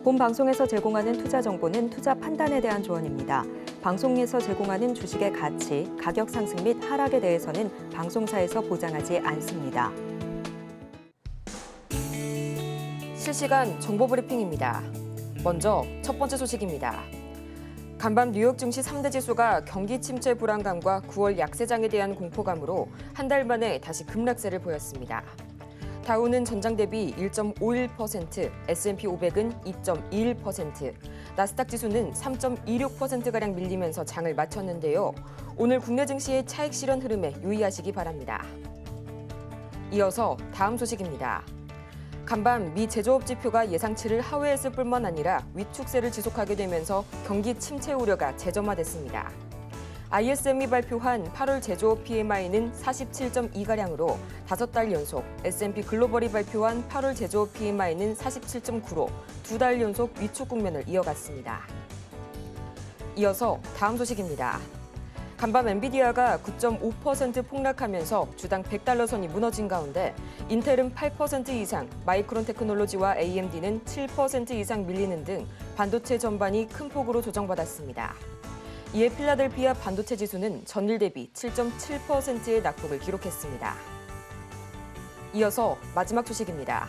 본 방송에서 제공하는 투자 정보는 투자 판단에 대한 조언입니다. 방송에서 제공하는 주식의 가치, 가격 상승 및 하락에 대해서는 방송사에서 보장하지 않습니다. 실시간 정보 브리핑입니다. 먼저 첫 번째 소식입니다. 간밤 뉴욕 증시 3대 지수가 경기 침체 불안감과 9월 약세장에 대한 공포감으로 한 달 만에 다시 급락세를 보였습니다. 다우는 전장 대비 1.51%, S&P 500은 2.21%, 나스닥 지수는 3.26%가량 밀리면서 장을 마쳤는데요. 오늘 국내 증시의 차익 실현 흐름에 유의하시기 바랍니다. 이어서 다음 소식입니다. 간밤 미 제조업 지표가 예상치를 하회했을 뿐만 아니라 위축세를 지속하게 되면서 경기 침체 우려가 재점화됐습니다. ISM이 발표한 8월 제조업 PMI는 47.2가량으로 5달 연속, S&P 글로벌이 발표한 8월 제조업 PMI는 47.9로 2달 연속 위축 국면을 이어갔습니다. 이어서 다음 소식입니다. 간밤 엔비디아가 9.5% 폭락하면서 주당 $100 선이 무너진 가운데 인텔은 8% 이상, 마이크론 테크놀로지와 AMD는 7% 이상 밀리는 등 반도체 전반이 큰 폭으로 조정받았습니다. 이에 필라델피아 반도체 지수는 전일 대비 7.7%의 낙폭을 기록했습니다. 이어서 마지막 소식입니다.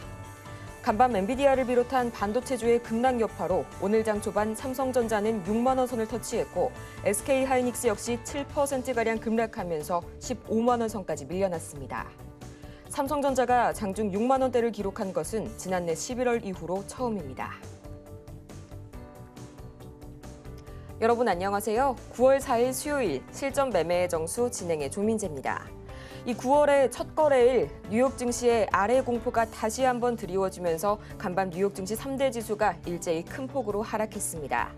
간밤 엔비디아를 비롯한 반도체주의 급락 여파로 오늘 장 초반 삼성전자는 6만 원 선을 터치했고 SK하이닉스 역시 7%가량 급락하면서 15만 원 선까지 밀려났습니다. 삼성전자가 장중 6만 원대를 기록한 것은 지난해 11월 이후로 처음입니다. 여러분 안녕하세요. 9월 4일 수요일 실전 매매의 정수 진행의 조민재입니다. 이 9월의 첫 거래일 뉴욕 증시의 아래 공포가 다시 한번 드리워지면서 간밤 뉴욕 증시 3대 지수가 일제히 큰 폭으로 하락했습니다.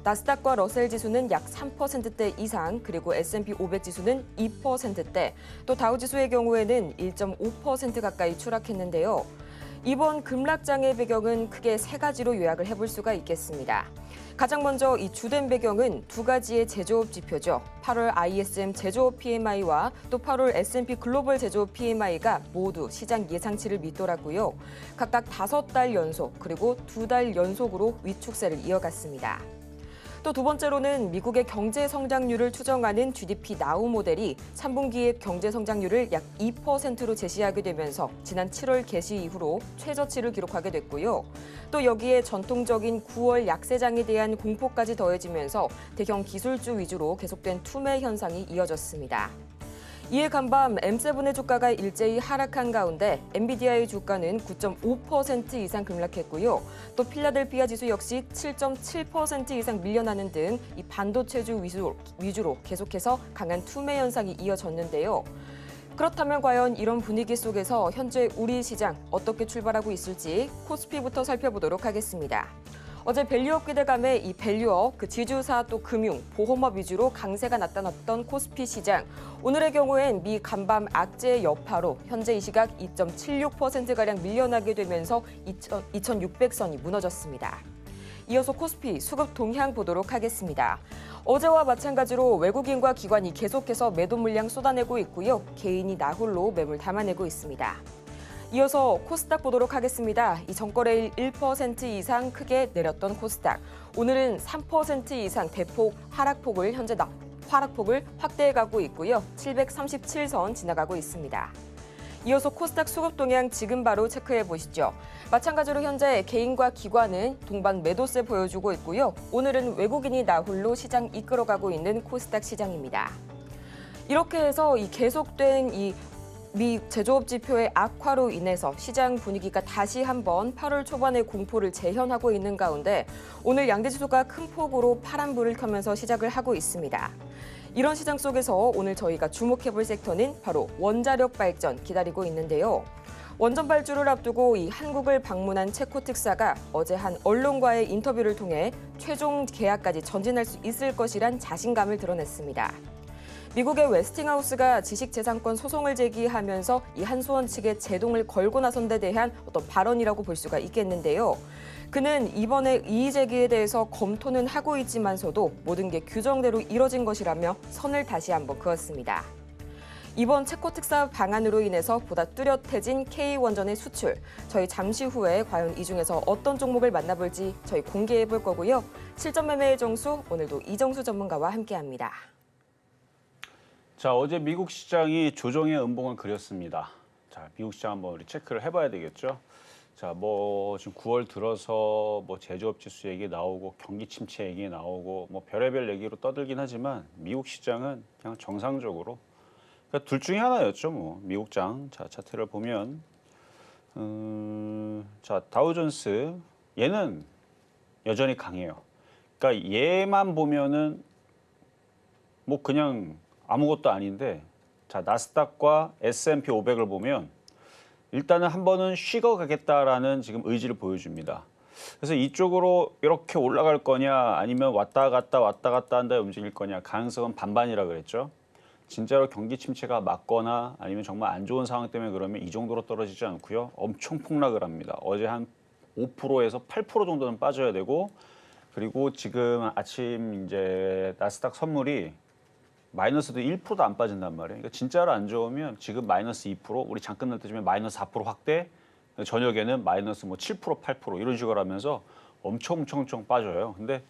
나스닥과 러셀 지수는 약 3%대 이상, 그리고 S&P 500 지수는 2%대, 또 다우 지수의 경우에는 1.5% 가까이 추락했는데요. 이번 급락장의 배경은 크게 세 가지로 요약을 해볼 수가 있겠습니다. 가장 먼저 이 주된 배경은 두 가지의 제조업 지표죠. 8월 ISM 제조업 PMI와 또 8월 S&P 글로벌 제조업 PMI가 모두 시장 예상치를 밑돌았고요. 각각 5달 연속 그리고 2달 연속으로 위축세를 이어갔습니다. 또 두 번째로는 미국의 경제 성장률을 추정하는 GDP 나우 모델이 3분기의 경제 성장률을 약 2%로 제시하게 되면서 지난 7월 개시 이후로 최저치를 기록하게 됐고요. 또 여기에 전통적인 9월 약세장에 대한 공포까지 더해지면서 대형 기술주 위주로 계속된 투매 현상이 이어졌습니다. 이에 간밤 M7의 주가가 일제히 하락한 가운데 엔비디아의 주가는 9.5% 이상 급락했고요. 또 필라델피아 지수 역시 7.7% 이상 밀려나는 등 이 반도체주 위주로 계속해서 강한 투매 현상이 이어졌는데요. 그렇다면 과연 이런 분위기 속에서 현재 우리 시장 어떻게 출발하고 있을지 코스피부터 살펴보도록 하겠습니다. 어제 밸류업 기대감에 이 밸류업, 지주사 또 금융, 보험업 위주로 강세가 나타났던 코스피 시장. 오늘의 경우엔 미 간밤 악재 여파로 현재 이 시각 2.76%가량 밀려나게 되면서 2,600선이 무너졌습니다. 이어서 코스피 수급 동향 보도록 하겠습니다. 어제와 마찬가지로 외국인과 기관이 계속해서 매도 물량 쏟아내고 있고요. 개인이 나홀로 매물 담아내고 있습니다. 이어서 코스닥 보도록 하겠습니다. 이 전거래일 1% 이상 크게 내렸던 코스닥. 오늘은 3% 이상 대폭 하락폭을 확대해가고 있고요. 737선 지나가고 있습니다. 이어서 코스닥 수급 동향 지금 바로 체크해 보시죠. 마찬가지로 현재 개인과 기관은 동반 매도세 보여주고 있고요. 오늘은 외국인이 나홀로 시장 이끌어가고 있는 코스닥 시장입니다. 이렇게 해서 이 계속된 미 제조업 지표의 악화로 인해서 시장 분위기가 다시 한번 8월 초반의 공포를 재현하고 있는 가운데 오늘 양대지수가 큰 폭으로 파란불을 켜면서 시작을 하고 있습니다. 이런 시장 속에서 오늘 저희가 주목해볼 섹터는 바로 원자력 발전 기다리고 있는데요. 원전 발주를 앞두고 이 한국을 방문한 체코 특사가 어제 한 언론과의 인터뷰를 통해 최종 계약까지 전진할 수 있을 것이란 자신감을 드러냈습니다. 미국의 웨스팅하우스가 지식재산권 소송을 제기하면서 이 한수원 측에 제동을 걸고 나선 데 대한 어떤 발언이라고 볼 수가 있겠는데요. 그는 이번에 이의 제기에 대해서 검토는 하고 있지만서도 모든 게 규정대로 이뤄진 것이라며 선을 다시 한번 그었습니다. 이번 채권 특사 방안으로 인해서 보다 뚜렷해진 K원전의 수출. 저희 잠시 후에 과연 이 중에서 어떤 종목을 만나볼지 저희 공개해 볼 거고요. 실전 매매의 정수, 오늘도 이정수 전문가와 함께합니다. 자, 어제 미국 시장이 조정의 음봉을 그렸습니다. 자, 미국 시장 한번 우리 체크를 해봐야 되겠죠. 자, 뭐 지금 9월 들어서 뭐 제조업 지수 얘기 나오고 경기 침체 얘기 나오고 뭐 별의별 얘기로 떠들긴 하지만 미국 시장은 그냥 정상적으로 그러니까 둘 중에 하나였죠. 뭐 미국장 자 차트를 보면 자 다우존스 얘는 여전히 강해요. 그러니까 얘만 보면은 뭐 그냥 아무것도 아닌데 자 나스닥과 S&P 500을 보면 일단은 한 번은 쉬고 가겠다라는 지금 의지를 보여줍니다. 그래서 이쪽으로 이렇게 올라갈 거냐 아니면 왔다 갔다 한 다음에 움직일 거냐 가능성은 반반이라 그랬죠. 진짜로 경기 침체가 맞거나 아니면 정말 안 좋은 상황 때문에 그러면 이 정도로 떨어지지 않고요. 엄청 폭락을 합니다. 어제 한 5%에서 8% 정도는 빠져야 되고 그리고 지금 아침 이제 나스닥 선물이 마이너스도 1%도 안 빠진단 말이에요. 그러니까 진짜로 안 좋으면 지금 마이너스 2%, 우리 장 끝날 때쯤에 마이너스 4% 확대, 저녁에는 마이너스 뭐 7%, 8% 이런 식으로 하면서 엄청 빠져요. 근데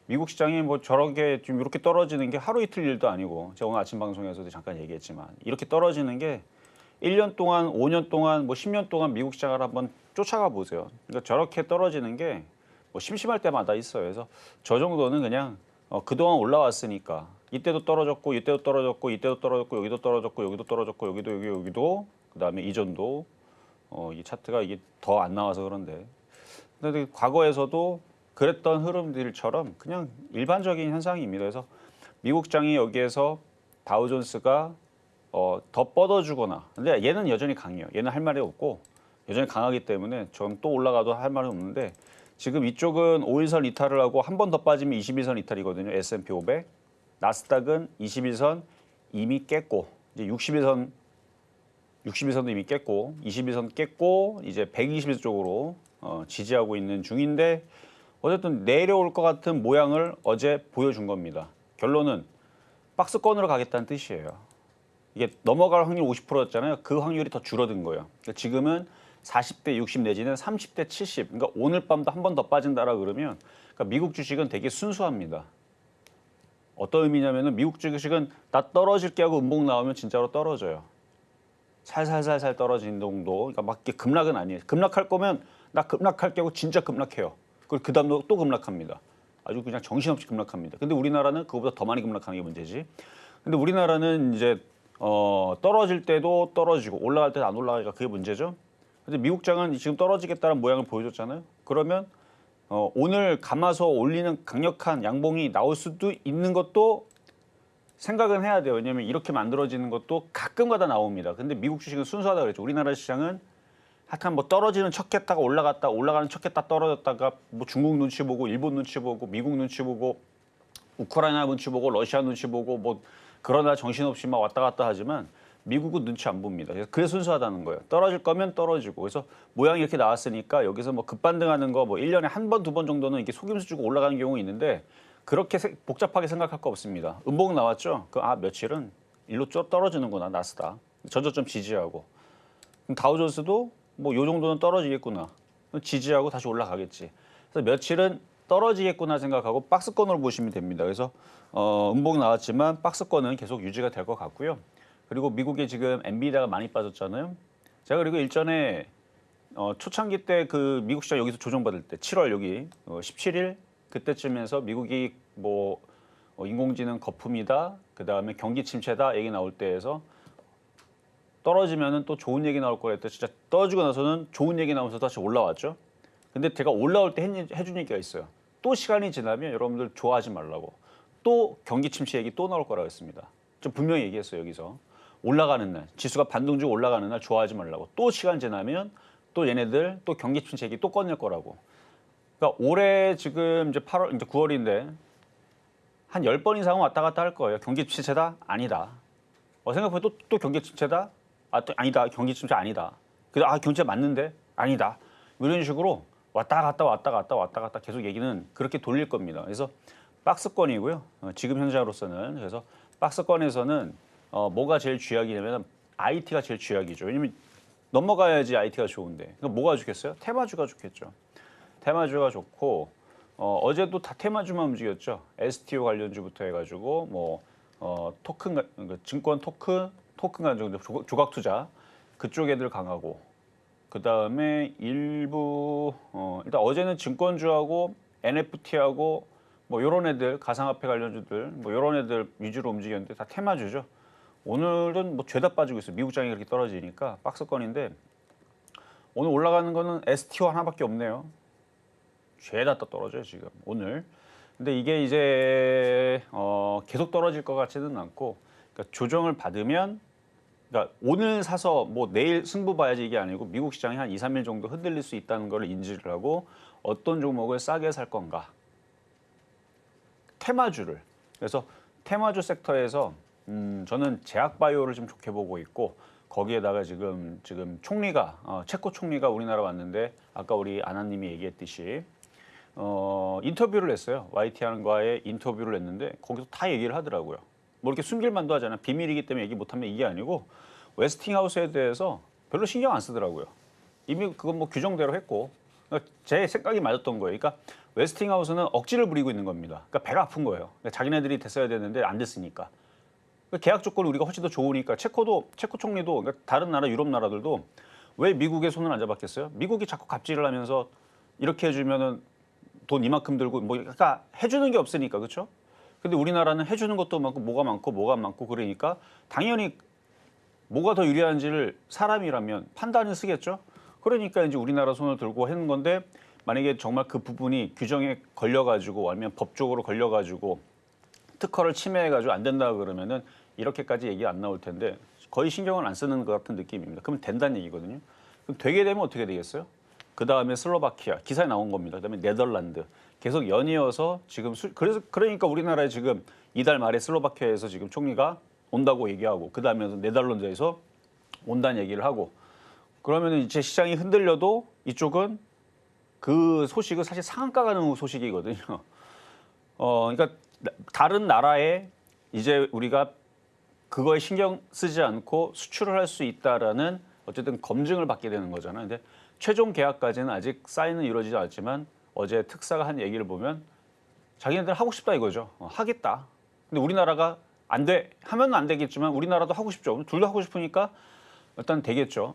미국 시장이 뭐 저렇게 좀 이렇게 떨어지는 게 하루 이틀 일도 아니고 제가 오늘 아침 방송에서도 잠깐 얘기했지만 이렇게 떨어지는 게 1년 동안, 5년 동안, 뭐 10년 동안 미국 시장을 한번 쫓아가 보세요. 그러니까 저렇게 떨어지는 게 뭐 심심할 때마다 있어요. 그래서 저 정도는 그냥 그동안 올라왔으니까 이때도 떨어졌고 이때도 떨어졌고 이때도 떨어졌고 여기도 떨어졌고 여기도 떨어졌고 여기도 그다음에 이전도 이 차트가 이게 더 안 나와서 그런데 근데 과거에서도 그랬던 흐름들처럼 그냥 일반적인 현상입니다. 그래서 미국 장이 여기에서 다우존스가 더 뻗어주거나 근데 얘는 여전히 강해요. 얘는 할 말이 없고 여전히 강하기 때문에 전 또 올라가도 할 말은 없는데 지금 이쪽은 5일선 이탈을 하고 한 번 더 빠지면 21선 이탈이거든요. S&P 500. 나스닥은 21선 이미 깼고 이제 60일선도 이미 깼고 21선 깼고 이제 120일 쪽으로 지지하고 있는 중인데 어쨌든 내려올 것 같은 모양을 어제 보여준 겁니다. 결론은 박스권으로 가겠다는 뜻이에요. 이게 넘어갈 확률 50%였잖아요. 그 확률이 더 줄어든 거예요. 그러니까 지금은 40대 60 내지는 30대 70. 그러니까 오늘 밤도 한 번 더 빠진다라 그러면 그러니까 미국 주식은 되게 순수합니다. 어떤 의미냐면은 미국 주식은 나 떨어질게 하고 음봉 나오면 진짜로 떨어져요. 살살살살 떨어지는 정도. 그러니까 막 이렇게 급락은 아니에요. 급락할 거면 나 급락할게 하고 진짜 급락해요. 그리고 그 다음도 또 급락합니다. 아주 그냥 정신없이 급락합니다. 근데 우리나라는 그거보다 더 많이 급락하는 게 문제지. 근데 우리나라는 이제 떨어질 때도 떨어지고 올라갈 때도 안 올라가니까 그게 문제죠. 근데 미국장은 지금 떨어지겠다는 모양을 보여줬잖아요. 그러면 오늘 감아서 올리는 강력한 양봉이 나올 수도 있는 것도 생각은 해야 돼요. 왜냐하면 이렇게 만들어지는 것도 가끔가다 나옵니다. 근데 미국 주식은 순수하다 그랬죠. 우리나라 시장은 하여튼 뭐 떨어지는 척했다가 올라갔다 올라가는 척했다 떨어졌다가 뭐 중국 눈치 보고 일본 눈치 보고 미국 눈치 보고 우크라이나 눈치 보고 러시아 눈치 보고 뭐 그러나 정신없이 막 왔다 갔다 하지만 미국은 눈치 안 봅니다. 그래서 순수하다는 거예요. 떨어질 거면 떨어지고. 그래서 모양이 이렇게 나왔으니까 여기서 뭐 급반등하는 거 뭐 1년에 한 번, 두 번 정도는 이렇게 속임수 주고 올라가는 경우 있는데 그렇게 복잡하게 생각할 거 없습니다. 음봉 나왔죠? 며칠은 일로 쭉 떨어지는구나, 나스닥. 전저점 지지하고. 그럼 다우존스도 뭐 요 정도는 떨어지겠구나. 지지하고 다시 올라가겠지. 그래서 며칠은 떨어지겠구나 생각하고 박스권으로 보시면 됩니다. 그래서 음봉 나왔지만 박스권은 계속 유지가 될 것 같고요. 그리고 미국에 지금 엔비디아가 많이 빠졌잖아요. 제가 그리고 일전에 초창기 때 그 미국 시장 여기서 조정받을 때 7월 여기 17일 그때쯤에서 미국이 뭐 인공지능 거품이다, 그 다음에 경기 침체다 얘기 나올 때에서 떨어지면은 또 좋은 얘기 나올 거였다. 진짜 떨어지고 나서는 좋은 얘기 나오면서 다시 올라왔죠. 근데 제가 올라올 때 해준 얘기가 있어요. 또 시간이 지나면 여러분들 좋아하지 말라고. 또 경기 침체 얘기 또 나올 거라고 했습니다. 좀 분명히 얘기했어요 여기서. 올라가는 날, 지수가 반등 주고 올라가는 날 좋아하지 말라고. 또 시간 지나면 또 얘네들 또 경기 침체 얘기 또 꺼낼 거라고. 그러니까 올해 지금 이제 8월, 이제 9월인데 한 10번 이상은 왔다 갔다 할 거예요. 경기 침체다? 아니다. 생각해보면 또 경기 침체다? 또 아니다. 경기 침체 아니다. 그래서 경기 침체 맞는데? 아니다. 이런 식으로 왔다 갔다 계속 얘기는 그렇게 돌릴 겁니다. 그래서 박스권이고요. 지금 현재로서는. 그래서 박스권에서는 뭐가 제일 쥐약이냐면 IT가 제일 쥐약이죠. 왜냐면 넘어가야지 IT가 좋은데. 그럼 뭐가 좋겠어요? 테마주가 좋겠죠. 테마주가 좋고 어제도 다 테마주만 움직였죠. STO 관련주부터 해가지고 뭐 토큰, 증권 토큰 관련 조각 투자 그쪽 애들 강하고 그 다음에 일부 일단 어제는 증권주하고 NFT하고 뭐 이런 애들 가상화폐 관련주들 뭐 이런 애들 위주로 움직였는데 다 테마주죠. 오늘은 뭐 죄다 빠지고 있어요. 미국장이 그렇게 떨어지니까 박스권인데 오늘 올라가는 거는 STO 하나밖에 없네요. 죄다 떨어져요 지금 오늘. 근데 이게 이제 계속 떨어질 것 같지는 않고 그러니까 조정을 받으면 그러니까 오늘 사서 뭐 내일 승부 봐야지 이게 아니고 미국 시장이 한 2, 3일 정도 흔들릴 수 있다는 걸 인지를 하고 어떤 종목을 싸게 살 건가. 테마주를. 그래서 테마주 섹터에서 저는 제약바이오를 좀 좋게 보고 있고 거기에다가 지금 총리가 체코 총리가 우리나라 왔는데 아까 우리 아나님이 얘기했듯이 인터뷰를 했어요. YTN과의 인터뷰를 했는데 거기서 다 얘기를 하더라고요. 뭐 이렇게 숨길 만도 하잖아. 비밀이기 때문에 얘기 못하면 이게 아니고 웨스팅하우스에 대해서 별로 신경 안 쓰더라고요. 이미 그건 뭐 규정대로 했고 그러니까 제 생각이 맞았던 거예요. 그러니까 웨스팅하우스는 억지를 부리고 있는 겁니다. 그러니까 배가 아픈 거예요. 그러니까 자기네들이 됐어야 되는데 안 됐으니까. 그러니까 계약 조건이 우리가 훨씬 더 좋으니까 체코 총리도 그러니까 다른 나라 유럽 나라들도 왜 미국의 손을 안 잡았겠어요? 미국이 자꾸 갑질을 하면서 이렇게 해주면은 돈 이만큼 들고 뭐 그러니까 해주는 게 없으니까 그렇죠? 근데 우리나라는 해주는 것도 많고 뭐가 많고 그러니까 당연히 뭐가 더 유리한지를 사람이라면 판단을 쓰겠죠. 그러니까 이제 우리나라 손을 들고 하는 건데 만약에 정말 그 부분이 규정에 걸려가지고 아니면 법적으로 걸려가지고 특허를 침해해가지고 안 된다 그러면은 이렇게까지 얘기 안 나올 텐데 거의 신경을 안 쓰는 것 같은 느낌입니다. 그럼 된다는 얘기거든요. 그럼 되게 되면 어떻게 되겠어요? 그 다음에 슬로바키아 기사에 나온 겁니다. 그다음에 네덜란드 계속 연이어서 지금 그러니까 우리나라에 지금 이달 말에 슬로바키아에서 지금 총리가 온다고 얘기하고 그 다음에 네덜란드에서 온다는 얘기를 하고 그러면 이제 시장이 흔들려도 이쪽은 그 소식은 사실 상한가 가는 소식이거든요. 그러니까 다른 나라에 이제 우리가 그거에 신경 쓰지 않고 수출을 할 수 있다라는 어쨌든 검증을 받게 되는 거잖아요. 근데 최종 계약까지는 아직 사인은 이루어지지 않았지만 어제 특사가 한 얘기를 보면 자기네들 하고 싶다 이거죠. 하겠다. 근데 우리나라가 안 돼 하면 안 되겠지만 우리나라도 하고 싶죠. 둘 다 하고 싶으니까 일단 되겠죠.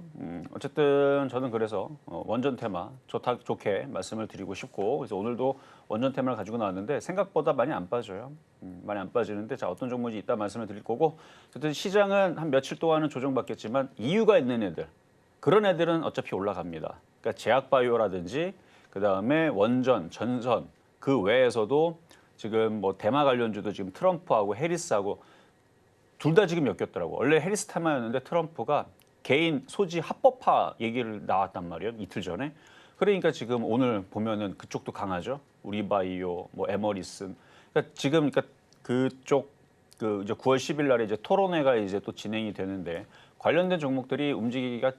어쨌든 저는 그래서 원전 테마 좋게 말씀을 드리고 싶고 그래서 오늘도 원전 테마를 가지고 나왔는데 생각보다 많이 안 빠져요. 많이 안 빠지는데 자 어떤 종목이 있다 말씀을 드릴 거고 어쨌든 시장은 한 며칠 동안은 조정받겠지만 이유가 있는 애들 그런 애들은 어차피 올라갑니다. 그러니까 제약바이오라든지 그 다음에 원전, 전선 그 외에서도 지금 뭐 대마 관련주도 지금 트럼프하고 해리스하고 둘 다 지금 엮였더라고. 원래 해리스 테마였는데 트럼프가 개인 소지 합법화 얘기를 나왔단 말이에요. 이틀 전에. 그러니까 지금 오늘 보면은 그쪽도 강하죠. 우리바이오, 뭐 에머리슨. 그러니까 지금 그쪽 그 이제 9월 10일 날에 이제 토론회가 이제 또 진행이 되는데 관련된 종목들이 움직이기가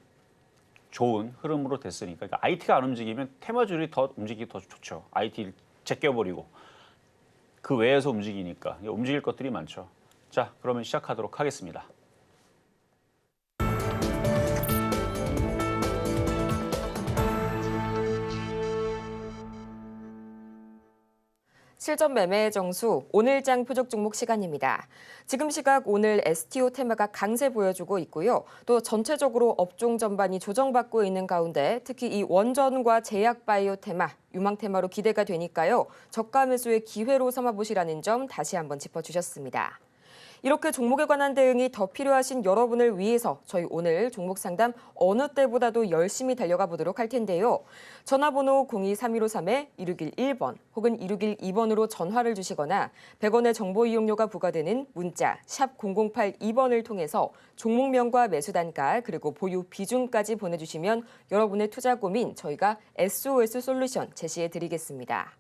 좋은 흐름으로 됐으니까 그러니까 IT가 안 움직이면 테마주들이 더 움직이기 더 좋죠. IT 제껴버리고 그 외에서 움직이니까 움직일 것들이 많죠. 자, 그러면 시작하도록 하겠습니다. 실전 매매의 정수 오늘장 표적 종목 시간입니다. 지금 시각 오늘 STO 테마가 강세 보여주고 있고요. 또 전체적으로 업종 전반이 조정받고 있는 가운데 특히 이 원전과 제약바이오 테마, 유망 테마로 기대가 되니까요. 저가 매수의 기회로 삼아보시라는 점 다시 한번 짚어주셨습니다. 이렇게 종목에 관한 대응이 더 필요하신 여러분을 위해서 저희 오늘 종목 상담 어느 때보다도 열심히 달려가 보도록 할 텐데요. 전화번호 023153-1611번 혹은 1612번으로 전화를 주시거나 100원의 정보 이용료가 부과되는 문자 샵 0082번을 통해서 종목명과 매수 단가 그리고 보유 비중까지 보내주시면 여러분의 투자 고민 저희가 SOS 솔루션 제시해 드리겠습니다.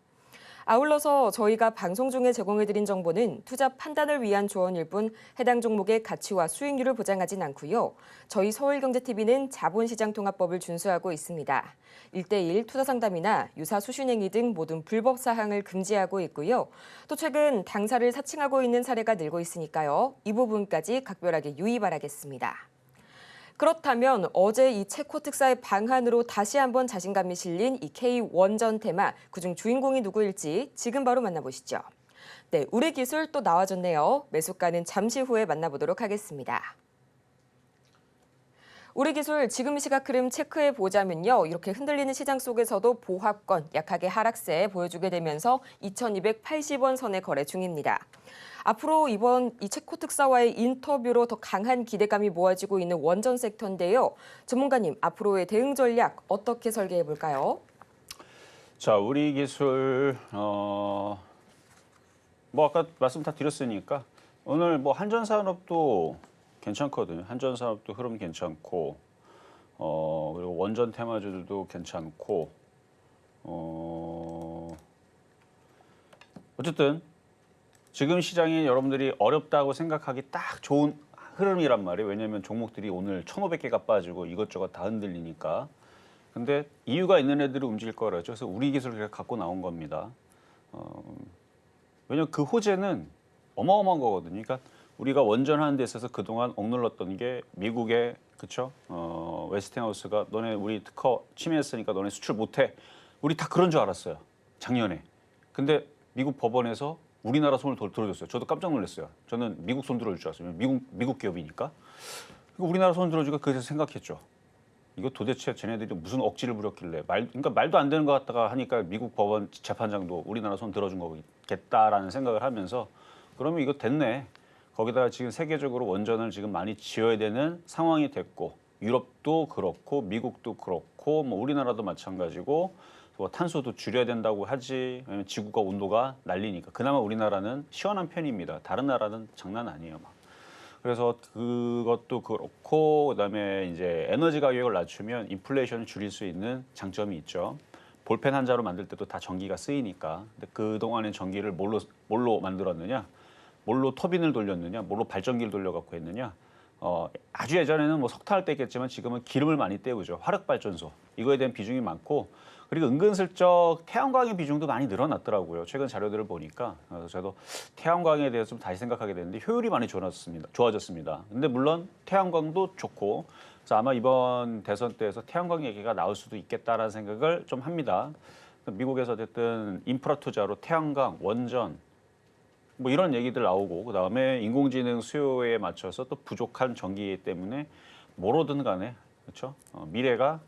아울러서 저희가 방송 중에 제공해드린 정보는 투자 판단을 위한 조언일 뿐 해당 종목의 가치와 수익률을 보장하진 않고요. 저희 서울경제TV는 자본시장통합법을 준수하고 있습니다. 1:1 투자 상담이나 유사 수신행위 등 모든 불법 사항을 금지하고 있고요. 또 최근 당사를 사칭하고 있는 사례가 늘고 있으니까요. 이 부분까지 각별하게 유의 바라겠습니다. 그렇다면 어제 이 체코 특사의 방한으로 다시 한번 자신감이 실린 이 K-원전 테마, 그중 주인공이 누구일지 지금 바로 만나보시죠. 네, 우리 기술 또 나와줬네요. 매수가는 잠시 후에 만나보도록 하겠습니다. 우리 기술 지금 이 시각 흐름 체크해 보자면요. 이렇게 흔들리는 시장 속에서도 보합권 약하게 하락세 보여주게 되면서 2280원 선에 거래 중입니다. 앞으로 이번 이 체코 특사와의 인터뷰로 더 강한 기대감이 모아지고 있는 원전 섹터인데요. 전문가님, 앞으로의 대응 전략 어떻게 설계해 볼까요? 자, 우리 기술 뭐 아까 말씀 다 드렸으니까 오늘 뭐 한전산업도 괜찮거든요. 한전산업도 흐름 괜찮고 그리고 원전 테마주들도 괜찮고 어쨌든 지금 시장이 여러분들이 어렵다고 생각하기 딱 좋은 흐름이란 말이에요. 왜냐하면 종목들이 오늘 1,500개가 빠지고 이것저것 다 흔들리니까. 근데 이유가 있는 애들이 움직일 거라죠. 그래서 우리 기술을 갖고 나온 겁니다. 왜냐하면 그 호재는 어마어마한 거거든요. 그러니까 우리가 원전하는 데 있어서 그동안 억눌렀던 게 미국의 그쵸? 웨스팅하우스가 너네 우리 특허 침해했으니까 너네 수출 못해. 우리 다 그런 줄 알았어요. 작년에. 근데 미국 법원에서 우리나라 손을 들어줬어요. 저도 깜짝 놀랐어요. 저는 미국 손 들어줄 줄 알았어요. 미국 기업이니까. 우리나라 손 들어주니까 그래서 생각했죠. 이거 도대체 쟤네들이 무슨 억지를 부렸길래 그러니까 말도 안 되는 것 같다가 하니까 미국 법원 재판장도 우리나라 손 들어준 거겠다라는 생각을 하면서 그러면 이거 됐네. 거기다가 지금 세계적으로 원전을 지금 많이 지어야 되는 상황이 됐고 유럽도 그렇고 미국도 그렇고 뭐 우리나라도 마찬가지고 뭐 탄소도 줄여야 된다고 하지. 왜냐면 지구가 온도가 날리니까. 그나마 우리나라는 시원한 편입니다. 다른 나라는 장난 아니에요. 막. 그래서 그것도 그렇고 그다음에 이제 에너지 가격을 낮추면 인플레이션을 줄일 수 있는 장점이 있죠. 볼펜 한 자로 만들 때도 다 전기가 쓰이니까. 근데 그동안에 전기를 뭘로 만들었느냐? 뭘로 터빈을 돌렸느냐? 뭘로 발전기를 돌려갖고 했느냐? 아주 예전에는 뭐 석탄을 뗐겠지만 지금은 기름을 많이 때우죠. 화력발전소. 이거에 대한 비중이 많고 그리고 은근슬쩍 태양광의 비중도 많이 늘어났더라고요. 최근 자료들을 보니까. 그래서 저도 태양광에 대해서 좀 다시 생각하게 됐는데 효율이 많이 좋아졌습니다. 근데 물론 태양광도 좋고 그래서 아마 이번 대선 때에서 태양광 얘기가 나올 수도 있겠다라는 생각을 좀 합니다. 미국에서 어쨌든 인프라 투자로 태양광, 원전 뭐 이런 얘기들 나오고 그다음에 인공지능 수요에 맞춰서 또 부족한 전기 때문에 뭐로든 간에 그렇죠? 미래가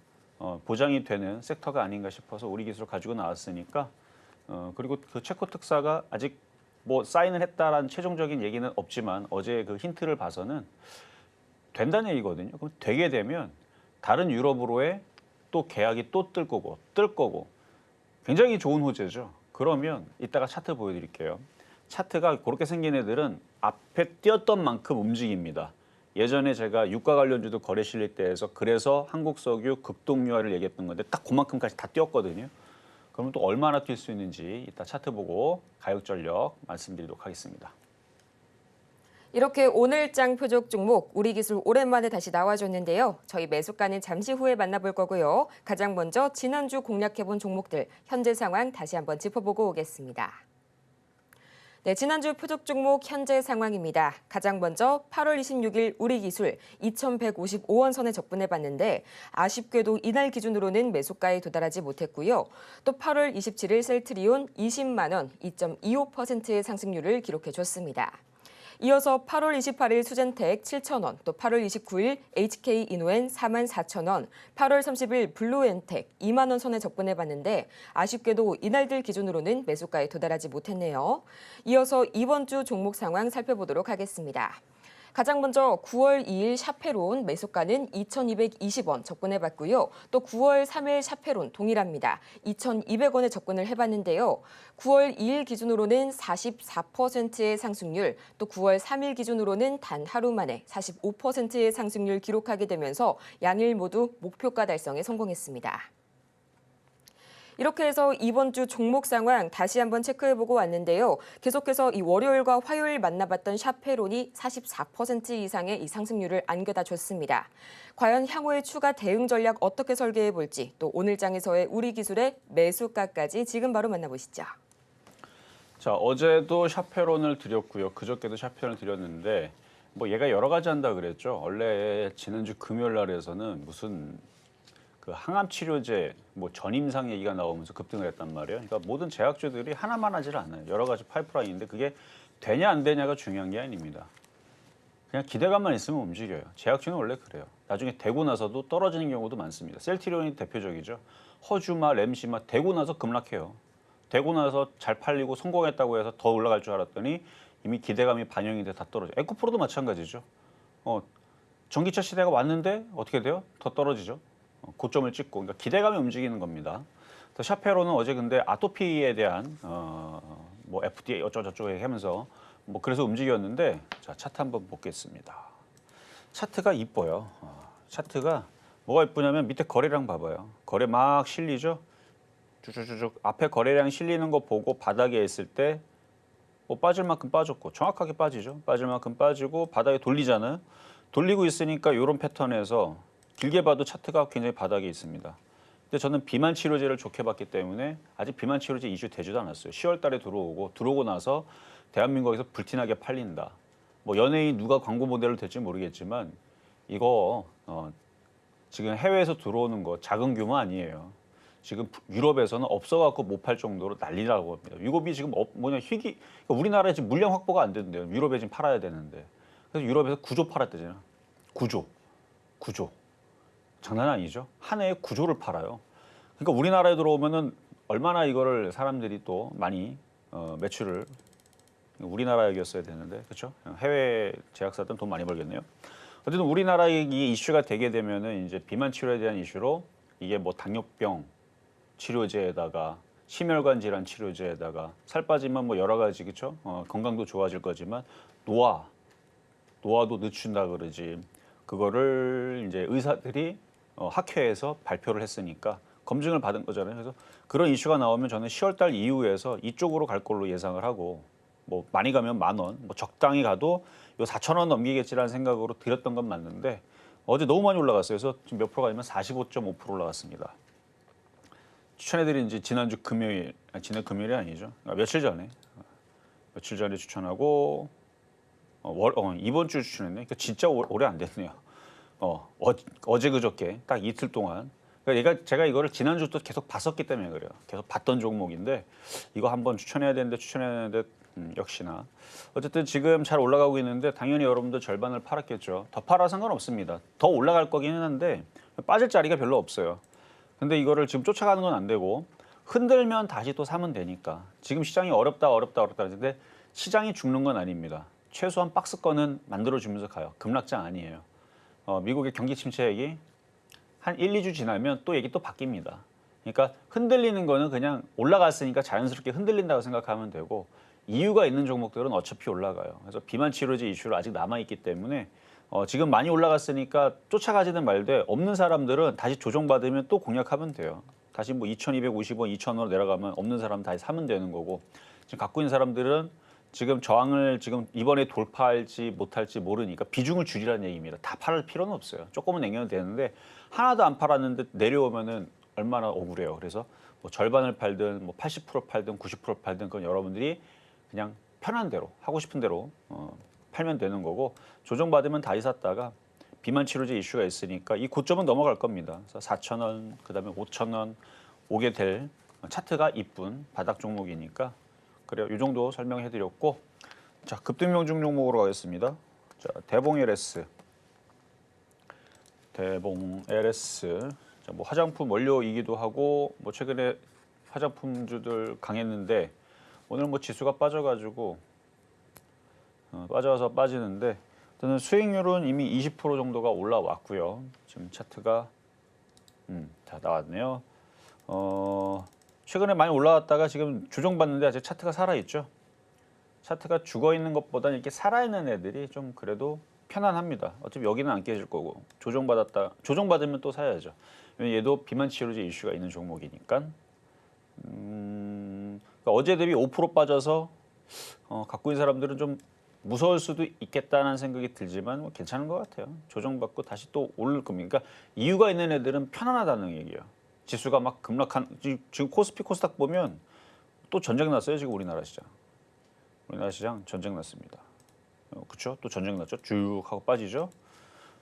보장이 되는 섹터가 아닌가 싶어서 우리 기술을 가지고 나왔으니까 그리고 그 체코 특사가 아직 뭐 사인을 했다라는 최종적인 얘기는 없지만 어제 그 힌트를 봐서는 된다는 얘기거든요. 그럼 되게 되면 다른 유럽으로의 또 계약이 또 뜰 거고 굉장히 좋은 호재죠. 그러면 이따가 차트 보여드릴게요. 차트가 그렇게 생긴 애들은 앞에 뛰었던 만큼 움직입니다. 예전에 제가 유가 관련주도 거래 실릴 때에서 그래서 한국석유 극동유화를 얘기했던 건데 딱 그만큼까지 다 뛰었거든요. 그러면 또 얼마나 뛸 수 있는지 이따 차트 보고 가격 전력 말씀드리도록 하겠습니다. 이렇게 오늘장 표적 종목 우리 기술 오랜만에 다시 나와줬는데요. 저희 매수가는 잠시 후에 만나볼 거고요. 가장 먼저 지난주 공략해본 종목들 현재 상황 다시 한번 짚어보고 오겠습니다. 네, 지난주 표적 종목 현재 상황입니다. 가장 먼저 8월 26일 우리기술 2,155원 선에 접근해봤는데 아쉽게도 이날 기준으로는 매수가에 도달하지 못했고요. 또 8월 27일 셀트리온 20만 원, 2.25%의 상승률을 기록해줬습니다. 이어서 8월 28일 수젠텍 7,000원, 또 8월 29일 HK이노엔 44,000원, 8월 30일 블루엔텍 2만 원 선에 접근해봤는데 아쉽게도 이날들 기준으로는 매수가에 도달하지 못했네요. 이어서 이번 주 종목 상황 살펴보도록 하겠습니다. 가장 먼저 9월 2일 샤페론 매수가는 2,220원 접근해봤고요. 또 9월 3일 샤페론 동일합니다. 2,200원에 접근을 해봤는데요. 9월 2일 기준으로는 44%의 상승률, 또 9월 3일 기준으로는 단 하루 만에 45%의 상승률 기록하게 되면서 양일 모두 목표가 달성에 성공했습니다. 이렇게 해서 이번 주 종목 상황 다시 한번 체크해보고 왔는데요. 계속해서 이 월요일과 화요일 만나봤던 샤페론이 44% 이상의 이 상승률을 안겨다 줬습니다. 과연 향후의 추가 대응 전략 어떻게 설계해볼지, 또 오늘 장에서의 우리 기술의 매수가까지 지금 바로 만나보시죠. 자, 어제도 샤페론을 드렸고요. 그저께도 샤페론을 드렸는데 뭐 얘가 여러 가지 한다 그랬죠. 원래 지난주 금요일 날에서는 무슨 그 항암 치료제 뭐 전임상 얘기가 나오면서 급등을 했단 말이에요. 그러니까 모든 제약주들이 하나만 하질 않아요. 여러 가지 파이프라인인데 그게 되냐 안 되냐가 중요한 게 아닙니다. 그냥 기대감만 있으면 움직여요. 제약주는 원래 그래요. 나중에 되고 나서도 떨어지는 경우도 많습니다. 셀트리온이 대표적이죠. 허주마, 램시마 되고 나서 급락해요. 되고 나서 잘 팔리고 성공했다고 해서 더 올라갈 줄 알았더니 이미 기대감이 반영이 돼 다 떨어져. 에코프로도 마찬가지죠. 전기차 시대가 왔는데 어떻게 돼요? 더 떨어지죠. 고점을 찍고. 그러니까 기대감이 움직이는 겁니다. 샤페론은 어제 근데 아토피에 대한 뭐 FDA 어쩌고저쩌고 하면서 뭐 그래서 움직였는데 자 차트 한번 보겠습니다. 차트가 이뻐요. 차트가 뭐가 이쁘냐면 밑에 거래량 봐봐요. 거래 막 실리죠. 쭉쭉쭉 앞에 거래량 실리는 거 보고 바닥에 있을 때 뭐 빠질 만큼 빠졌고 정확하게 빠지죠. 빠질 만큼 빠지고 바닥에 돌리잖아요. 돌리고 있으니까 이런 패턴에서 길게 봐도 차트가 굉장히 바닥에 있습니다. 근데 저는 비만 치료제를 좋게 봤기 때문에 아직 비만 치료제 이슈 되지도 않았어요. 10월 달에 들어오고 나서 대한민국에서 불티나게 팔린다. 뭐 연예인 누가 광고 모델로 될지 모르겠지만 이거 지금 해외에서 들어오는 거 작은 규모 아니에요. 지금 유럽에서는 없어갖고 못 팔 정도로 난리라고 합니다. 유럽이 지금 그러니까 우리나라에 지금 물량 확보가 안 되는데요. 유럽에 지금 팔아야 되는데. 그래서 유럽에서 9조 팔았대잖아요. 9조. 장난 아니죠. 한 해에 9조를 팔아요. 그러니까 우리나라에 들어오면은 얼마나 이거를 사람들이 또 많이 매출을 우리나라역이었어야 되는데 그렇죠? 해외 제약사들은 돈 많이 벌겠네요. 어쨌든 우리나라에 이 이슈가 되게 되면은 이제 비만 치료에 대한 이슈로 이게 뭐 당뇨병 치료제에다가 심혈관 질환 치료제에다가 살 빠지면 뭐 여러 가지 그렇죠? 건강도 좋아질 거지만 노화도 늦춘다 그러지. 그거를 이제 의사들이 학회에서 발표를 했으니까 검증을 받은 거잖아요. 그래서 그런 이슈가 나오면 저는 10월 달 이후에서 이쪽으로 갈 걸로 예상을 하고 뭐 많이 가면 10,000원, 뭐 적당히 가도 요 4,000원 넘기겠지라는 생각으로 드렸던 건 맞는데 어제 너무 많이 올라갔어요. 그래서 지금 몇 프로가 아니면 45.5% 올라갔습니다. 추천해드린 지 지난 금요일이 아니죠. 며칠 전에 추천하고 이번 주 추천했네. 그러니까 진짜 오래 안 됐네요. 어제 그저께 딱 이틀 동안. 그러니까 제가 이거를 지난주부터 계속 봤었기 때문에 그래요. 계속 봤던 종목인데 이거 한번 추천해야 되는데 역시나 어쨌든 지금 잘 올라가고 있는데 당연히 여러분들 절반을 팔았겠죠. 더 팔아 상관없습니다. 더 올라갈 거기는 한데 빠질 자리가 별로 없어요. 근데 이거를 지금 쫓아가는 건 안 되고 흔들면 다시 또 사면 되니까 지금 시장이 어렵다 하는데 시장이 죽는 건 아닙니다. 최소한 박스권은 만들어주면서 가요. 급락장 아니에요. 미국의 경기 침체 얘기 한 1, 2주 지나면 또 얘기 또 바뀝니다. 그러니까 흔들리는 거는 그냥 올라갔으니까 자연스럽게 흔들린다고 생각하면 되고 이유가 있는 종목들은 어차피 올라가요. 그래서 비만 치료제 이슈로 아직 남아있기 때문에 지금 많이 올라갔으니까 쫓아가지는 말되 없는 사람들은 다시 조정받으면 또 공략하면 돼요. 다시 뭐 2,250원, 2,000원으로 내려가면 없는 사람 다시 사면 되는 거고 지금 갖고 있는 사람들은 지금 저항을 지금 이번에 돌파할지 못할지 모르니까 비중을 줄이라는 얘기입니다. 다 팔을 필요는 없어요. 조금은 남겨도 되는데 하나도 안 팔았는데 내려오면은 얼마나 억울해요. 그래서 뭐 절반을 팔든 뭐 80% 팔든 90% 팔든 그건 여러분들이 그냥 편한 대로 하고 싶은 대로 팔면 되는 거고 조정받으면 다시 샀다가 비만 치료제 이슈가 있으니까 이 고점은 넘어갈 겁니다. 그래서 4,000원, 그다음에 5,000원 오게 될 차트가 이쁜 바닥 종목이니까 그래요. 이 정도 설명해드렸고 자 급등명중 종목으로 가겠습니다. 자 대봉 LS 자, 뭐 화장품 원료이기도 하고 뭐 최근에 화장품주들 강했는데 오늘 뭐 지수가 빠져가지고 빠져서 빠지는데 저는 수익률은 이미 20% 정도가 올라왔고요. 지금 차트가 다 나왔네요. 최근에 많이 올라왔다가 지금 조정받는데 아직 차트가 살아있죠. 차트가 죽어있는 것보다는 이렇게 살아있는 애들이 좀 그래도 편안합니다. 어차피 여기는 안 깨질 거고 조정받으면 또 사야죠. 얘도 비만 치료제 이슈가 있는 종목이니까 그러니까 어제 대비 5% 빠져서 갖고 있는 사람들은 좀 무서울 수도 있겠다는 생각이 들지만 뭐 괜찮은 것 같아요. 조정받고 다시 또 오를 겁니다. 그러니까 이유가 있는 애들은 편안하다는 얘기예요. 지수가 막 급락한 지금 코스피 코스닥 보면 또 전쟁 났어요. 지금 우리나라 시장. 우리나라 시장 전쟁 났습니다. 그렇죠? 또 전쟁 났죠. 쭉 하고 빠지죠.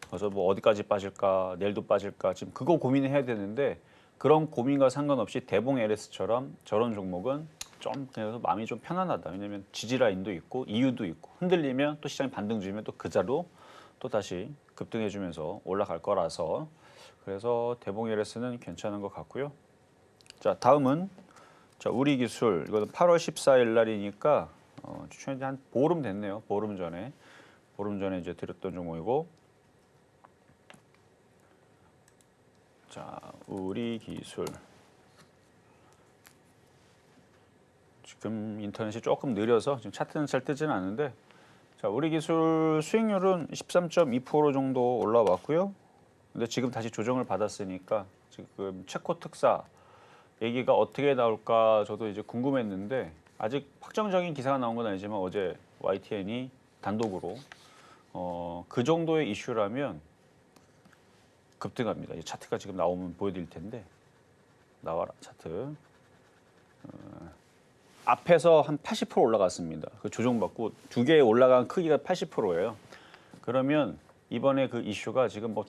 그래서 뭐 어디까지 빠질까, 내일도 빠질까 지금 그거 고민해야 되는데 그런 고민과 상관없이 대봉 LS처럼 저런 종목은 좀 그래서 마음이 좀 편안하다. 왜냐하면 지지 라인도 있고 이유도 있고 흔들리면 또 시장이 반등 주면 또 그 자로 또 다시 급등해주면서 올라갈 거라서 그래서 대봉 LS는 괜찮은 것 같고요. 자 다음은 자 우리기술 이거는 8월 14일 날이니까 추천이 한 보름 됐네요. 보름 전에 이제 드렸던 종목이고 자 우리기술 지금 인터넷이 조금 느려서 지금 차트는 잘 뜨지는 않는데 자 우리기술 수익률은 13.2% 정도 올라왔고요. 근데 지금 다시 조정을 받았으니까 지금 체코 특사 얘기가 어떻게 나올까 저도 이제 궁금했는데 아직 확정적인 기사가 나온 건 아니지만 어제 YTN이 단독으로 그 정도의 이슈라면 급등합니다. 이 차트가 지금 나오면 보여드릴 텐데 나와라 차트. 앞에서 한 80% 올라갔습니다. 그 조정받고 두 개 올라간 크기가 80%예요. 그러면 이번에 그 이슈가 지금 막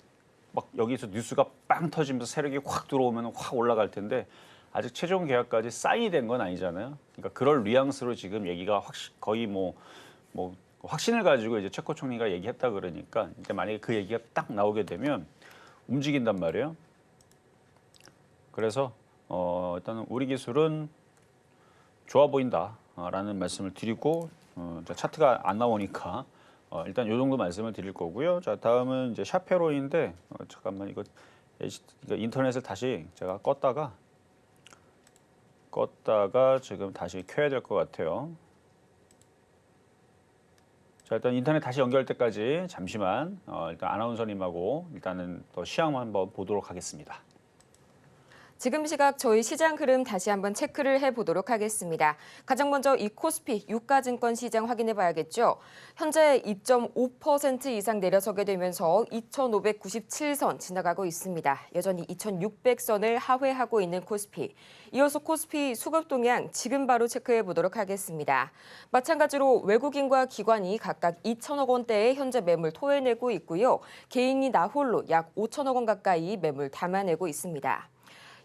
여기서 뉴스가 빵 터지면서 세력이 확 들어오면 확 올라갈 텐데 아직 최종 계약까지 사인이 된 건 아니잖아요. 그러니까 그럴 뉘앙스로 지금 얘기가 거의 뭐 확신을 가지고 이제 체코 총리가 얘기했다 그러니까 이제 만약에 그 얘기가 딱 나오게 되면 움직인단 말이에요. 그래서 일단은 우리 기술은 좋아 보인다라는 말씀을 드리고 차트가 안 나오니까 일단 이 정도 말씀을 드릴 거고요. 자 다음은 이제 샤페로인데 잠깐만 이거 인터넷을 다시 제가 껐다가 지금 다시 켜야 될 것 같아요. 자 일단 인터넷 다시 연결할 때까지 잠시만 일단 아나운서님하고 일단은 더 시황 한번 보도록 하겠습니다. 지금 시각 저희 시장 흐름 다시 한번 체크를 해보도록 하겠습니다. 가장 먼저 이 코스피 유가증권 시장 확인해 봐야겠죠. 현재 2.5% 이상 내려서게 되면서 2,597선 지나가고 있습니다. 여전히 2,600선을 하회하고 있는 코스피. 이어서 코스피 수급 동향 지금 바로 체크해 보도록 하겠습니다. 마찬가지로 외국인과 기관이 각각 2천억 원대의 현재 매물 토해내고 있고요. 개인이 나 홀로 약 5천억 원 가까이 매물 담아내고 있습니다.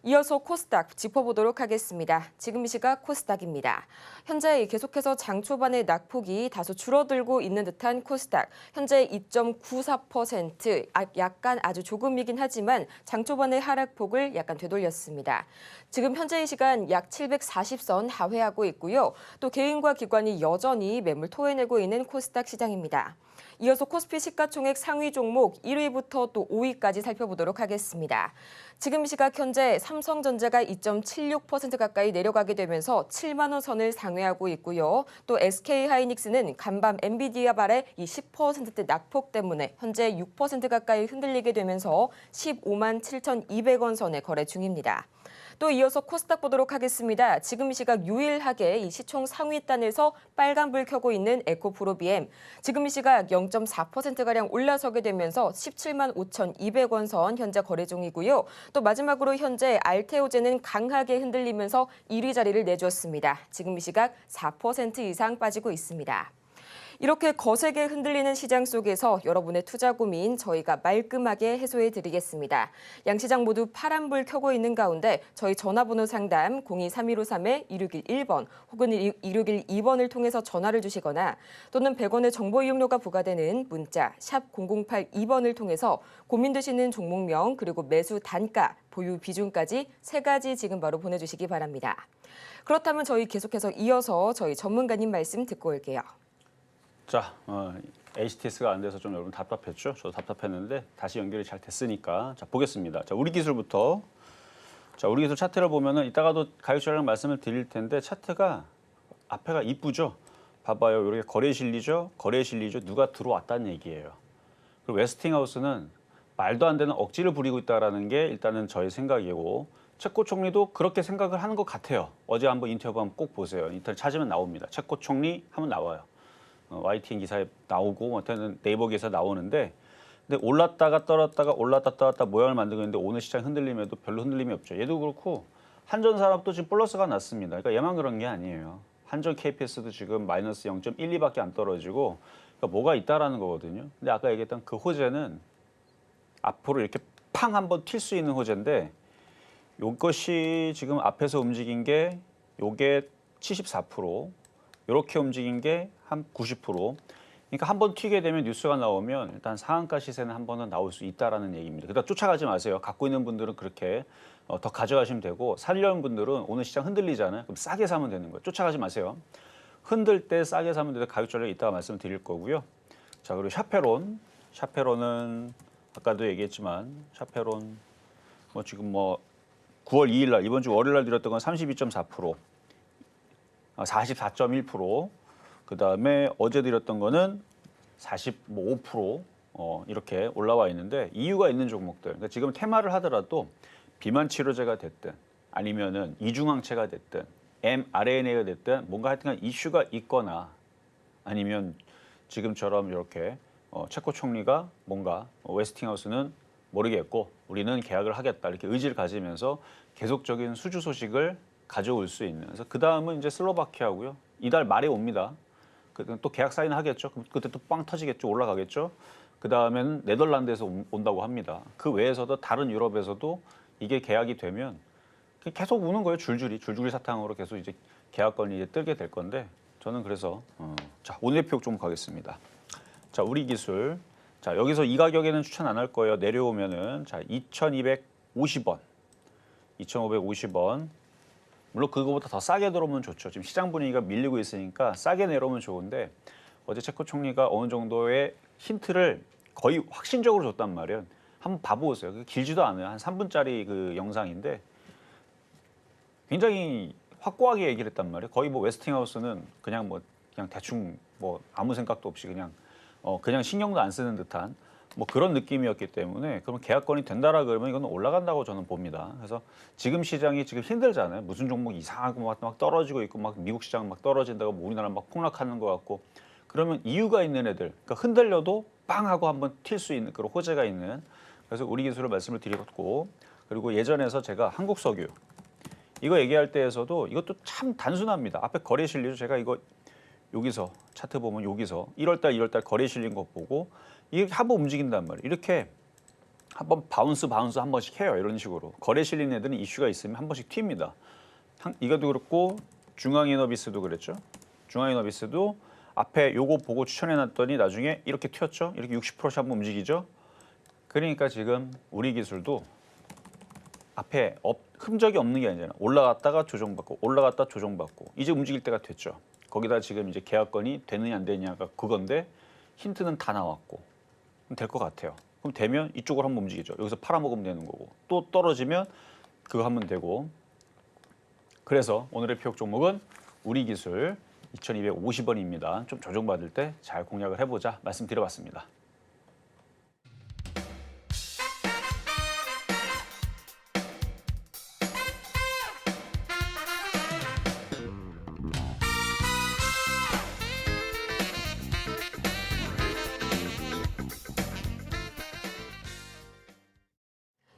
이어서 코스닥 짚어보도록 하겠습니다. 지금 시각 코스닥입니다. 현재 계속해서 장 초반의 낙폭이 다소 줄어들고 있는 듯한 코스닥. 현재 2.94%, 약간 아주 조금이긴 하지만 장 초반의 하락폭을 약간 되돌렸습니다. 지금 현재 이 시간 약 740선 하회하고 있고요. 또 개인과 기관이 여전히 매물 토해내고 있는 코스닥 시장입니다. 이어서 코스피 시가총액 상위 종목 1위부터 또 5위까지 살펴보도록 하겠습니다. 지금 시각 현재 삼성전자가 2.76% 가까이 내려가게 되면서 7만 원 선을 상회하고 있고요. 또 SK하이닉스는 간밤 엔비디아 발의 이 10%대 낙폭 때문에 현재 6% 가까이 흔들리게 되면서 15만 7,200원 선에 거래 중입니다. 또 이어서 코스닥 보도록 하겠습니다. 지금 시각 유일하게 이 시총 상위단에서 빨간불 켜고 있는 에코프로비엠. 지금 시각 0.4%가량 올라서게 되면서 17만 5,200원 선 현재 거래 중이고요. 또 마지막으로 현재 알테오제는 강하게 흔들리면서 1위 자리를 내주었습니다. 지금 시각 4% 이상 빠지고 있습니다. 이렇게 거세게 흔들리는 시장 속에서 여러분의 투자 고민 저희가 말끔하게 해소해 드리겠습니다. 양 시장 모두 파란불 켜고 있는 가운데 저희 전화번호 상담 02-3153-2611번 혹은 2612번을 통해서 전화를 주시거나 또는 100원의 정보 이용료가 부과되는 문자 샵 0082번을 통해서 고민되시는 종목명 그리고 매수 단가, 보유 비중까지 3가지 지금 바로 보내주시기 바랍니다. 그렇다면 저희 계속해서 이어서 저희 전문가님 말씀 듣고 올게요. 자, HTS가 안 돼서 좀 여러분 답답했죠? 저도 답답했는데 다시 연결이 잘 됐으니까 자 보겠습니다. 자, 우리 기술부터. 자, 우리 기술 차트를 보면은 이따가도 가격처럼 말씀을 드릴 텐데 차트가 앞에가 이쁘죠? 봐봐요. 이렇게 거래 실리죠? 거래 실리죠? 누가 들어왔다는 얘기예요. 그리고 웨스팅하우스는 말도 안 되는 억지를 부리고 있다라는 게 일단은 저의 생각이고 체코 총리도 그렇게 생각을 하는 것 같아요. 어제 한번 인터뷰 한번 꼭 보세요. 인터넷 찾으면 나옵니다. 체코 총리 하면 나와요. YTN 기사에 나오고 네이버 기사에 나오는데 근데 올랐다가 떨었다가 올랐다 떨었다 모양을 만들고 있는데 오늘 시장 흔들림에도 별로 흔들림이 없죠. 얘도 그렇고 한전산업도 지금 플러스가 났습니다. 그러니까 얘만 그런 게 아니에요. 한전 KPS도 지금 마이너스 0.12밖에 안 떨어지고 그러니까 뭐가 있다라는 거거든요. 근데 아까 얘기했던 그 호재는 앞으로 이렇게 팡 한번 튈 수 있는 호재인데 이것이 지금 앞에서 움직인 게 요게 74%, 이렇게 움직인 게 한 90%. 그러니까 한번 튀게 되면 뉴스가 나오면 일단 상한가 시세는 한 번은 나올 수 있다라는 얘기입니다. 그러다 쫓아가지 마세요. 갖고 있는 분들은 그렇게 더 가져가시면 되고 사려는 분들은 오늘 시장 흔들리잖아요. 그럼 싸게 사면 되는 거예요. 쫓아가지 마세요. 흔들 때 싸게 사면 되는 가격 전략 이따가 말씀드릴 거고요. 자 그리고 샤페론은 아까도 얘기했지만 샤페론 지금 9월 2일 날 이번 주 월요일 날 드렸던 건 32.4%, 44.1%. 그다음에 어제 드렸던 거는 45% 이렇게 올라와 있는데 이유가 있는 종목들. 그러니까 지금 테마를 하더라도 비만 치료제가 됐든 아니면은 이중항체가 됐든 mRNA가 됐든 뭔가 하여튼 이슈가 있거나 아니면 지금처럼 이렇게 체코 총리가 뭔가 웨스팅하우스는 모르겠고 우리는 계약을 하겠다 이렇게 의지를 가지면서 계속적인 수주 소식을 가져올 수 있는. 그래서 그 다음은 이제 슬로바키아고요. 이달 말에 옵니다. 또 계약 사인을 하겠죠. 그때 또 빵 터지겠죠. 올라가겠죠. 그 다음에는 네덜란드에서 온다고 합니다. 그 외에서도 다른 유럽에서도 이게 계약이 되면 계속 오는 거예요. 줄줄이 사탕으로 계속 이제 계약건이 이제 뜨게 될 건데 저는 그래서 자 오늘의 표 좀 가겠습니다. 자 우리 기술. 자 여기서 이 가격에는 추천 안 할 거예요. 내려오면은 자 2,250원, 2,550원. 물론 그거보다 더 싸게 들어오면 좋죠. 지금 시장 분위기가 밀리고 있으니까 싸게 내려오면 좋은데 어제 체코 총리가 어느 정도의 힌트를 거의 확신적으로 줬단 말이에요. 한번 봐보세요. 길지도 않아요. 한 3분짜리 그 영상인데 굉장히 확고하게 얘기를 했단 말이에요. 거의 웨스팅하우스는 그냥 대충 아무 생각도 없이 그냥 신경도 안 쓰는 듯한 그런 느낌이었기 때문에 그럼 계약건이 된다라 그러면 이건 올라간다고 저는 봅니다. 그래서 지금 시장이 지금 힘들잖아요. 무슨 종목 이상하고 막 떨어지고 있고 막 미국 시장 막 떨어진다고 우리나라 막 폭락하는 것 같고 그러면 이유가 있는 애들 그러니까 흔들려도 빵 하고 한번 튈 수 있는 그런 호재가 있는 그래서 우리 기술을 말씀을 드렸고 그리고 예전에서 제가 한국석유 이거 얘기할 때에서도 이것도 참 단순합니다. 앞에 거래 실리죠. 제가 이거 여기서 차트 보면 여기서 1월달 거래 실린 거 보고 이게 한번 움직인단 말이에요. 이렇게 한번 바운스 한 번씩 해요. 이런 식으로. 거래 실린 애들은 이슈가 있으면 한 번씩 튑니다. 이것도 그렇고 중앙이너비스도 그랬죠. 중앙이너비스도 앞에 요거 보고 추천해놨더니 나중에 이렇게 튀었죠. 이렇게 60%씩 한번 움직이죠. 그러니까 지금 우리 기술도 앞에 흔적이 없는 게 아니잖아요. 올라갔다가 조정받고 올라갔다 조정받고 이제 움직일 때가 됐죠. 거기다 지금 이제 계약건이 되느냐 안 되느냐가 그건데 힌트는 다 나왔고 될 것 같아요. 그럼 되면 이쪽으로 한번 움직이죠. 여기서 팔아먹으면 되는 거고 또 떨어지면 그거 하면 되고 그래서 오늘의 표적 종목은 우리 기술 2,250원입니다. 좀 조정받을 때 잘 공략을 해보자 말씀드려봤습니다.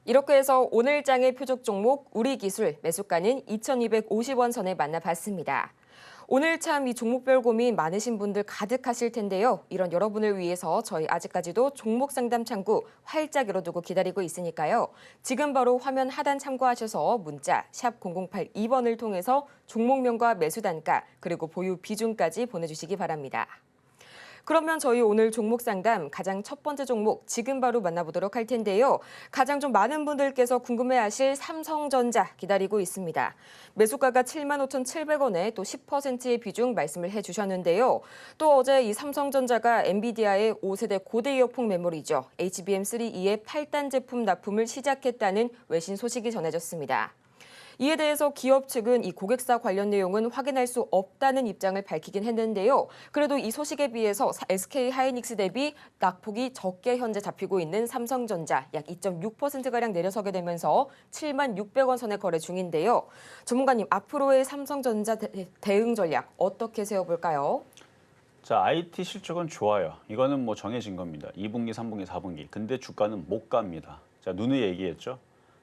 이렇게 해서 오늘 장의 표적 종목 우리 기술 매수가는 2,250원 선에 만나봤습니다. 오늘 참 이 종목별 고민 많으신 분들 가득하실 텐데요. 이런 여러분을 위해서 저희 아직까지도 종목 상담 창구 활짝 열어두고 기다리고 있으니까요. 지금 바로 화면 하단 참고하셔서 문자 샵 0082번을 통해서 종목명과 매수 단가 그리고 보유 비중까지 보내주시기 바랍니다. 그러면 저희 오늘 종목 상담 가장 첫 번째 종목 지금 바로 만나보도록 할 텐데요. 가장 좀 많은 분들께서 궁금해하실 삼성전자 기다리고 있습니다. 매수가가 75,700원에 또 10%의 비중 말씀을 해주셨는데요. 또 어제 이 삼성전자가 엔비디아의 5세대 고대 이어폰 메모리죠. HBM3E의 8단 제품 납품을 시작했다는 외신 소식이 전해졌습니다. 이에 대해서 기업 측은 이 고객사 관련 내용은 확인할 수 없다는 입장을 밝히긴 했는데요. 그래도 이 소식에 비해서 SK 하이닉스 대비 낙폭이 적게 현재 잡히고 있는 삼성전자 약 2.6%가량 내려서게 되면서 7만 600원 선에 거래 중인데요. 전문가님, 앞으로의 삼성전자 대응 전략 어떻게 세워볼까요? 자, IT 실적은 좋아요. 이거는 뭐 정해진 겁니다. 2분기, 3분기, 4분기. 근데 주가는 못 갑니다. 자, 누누이 얘기했죠.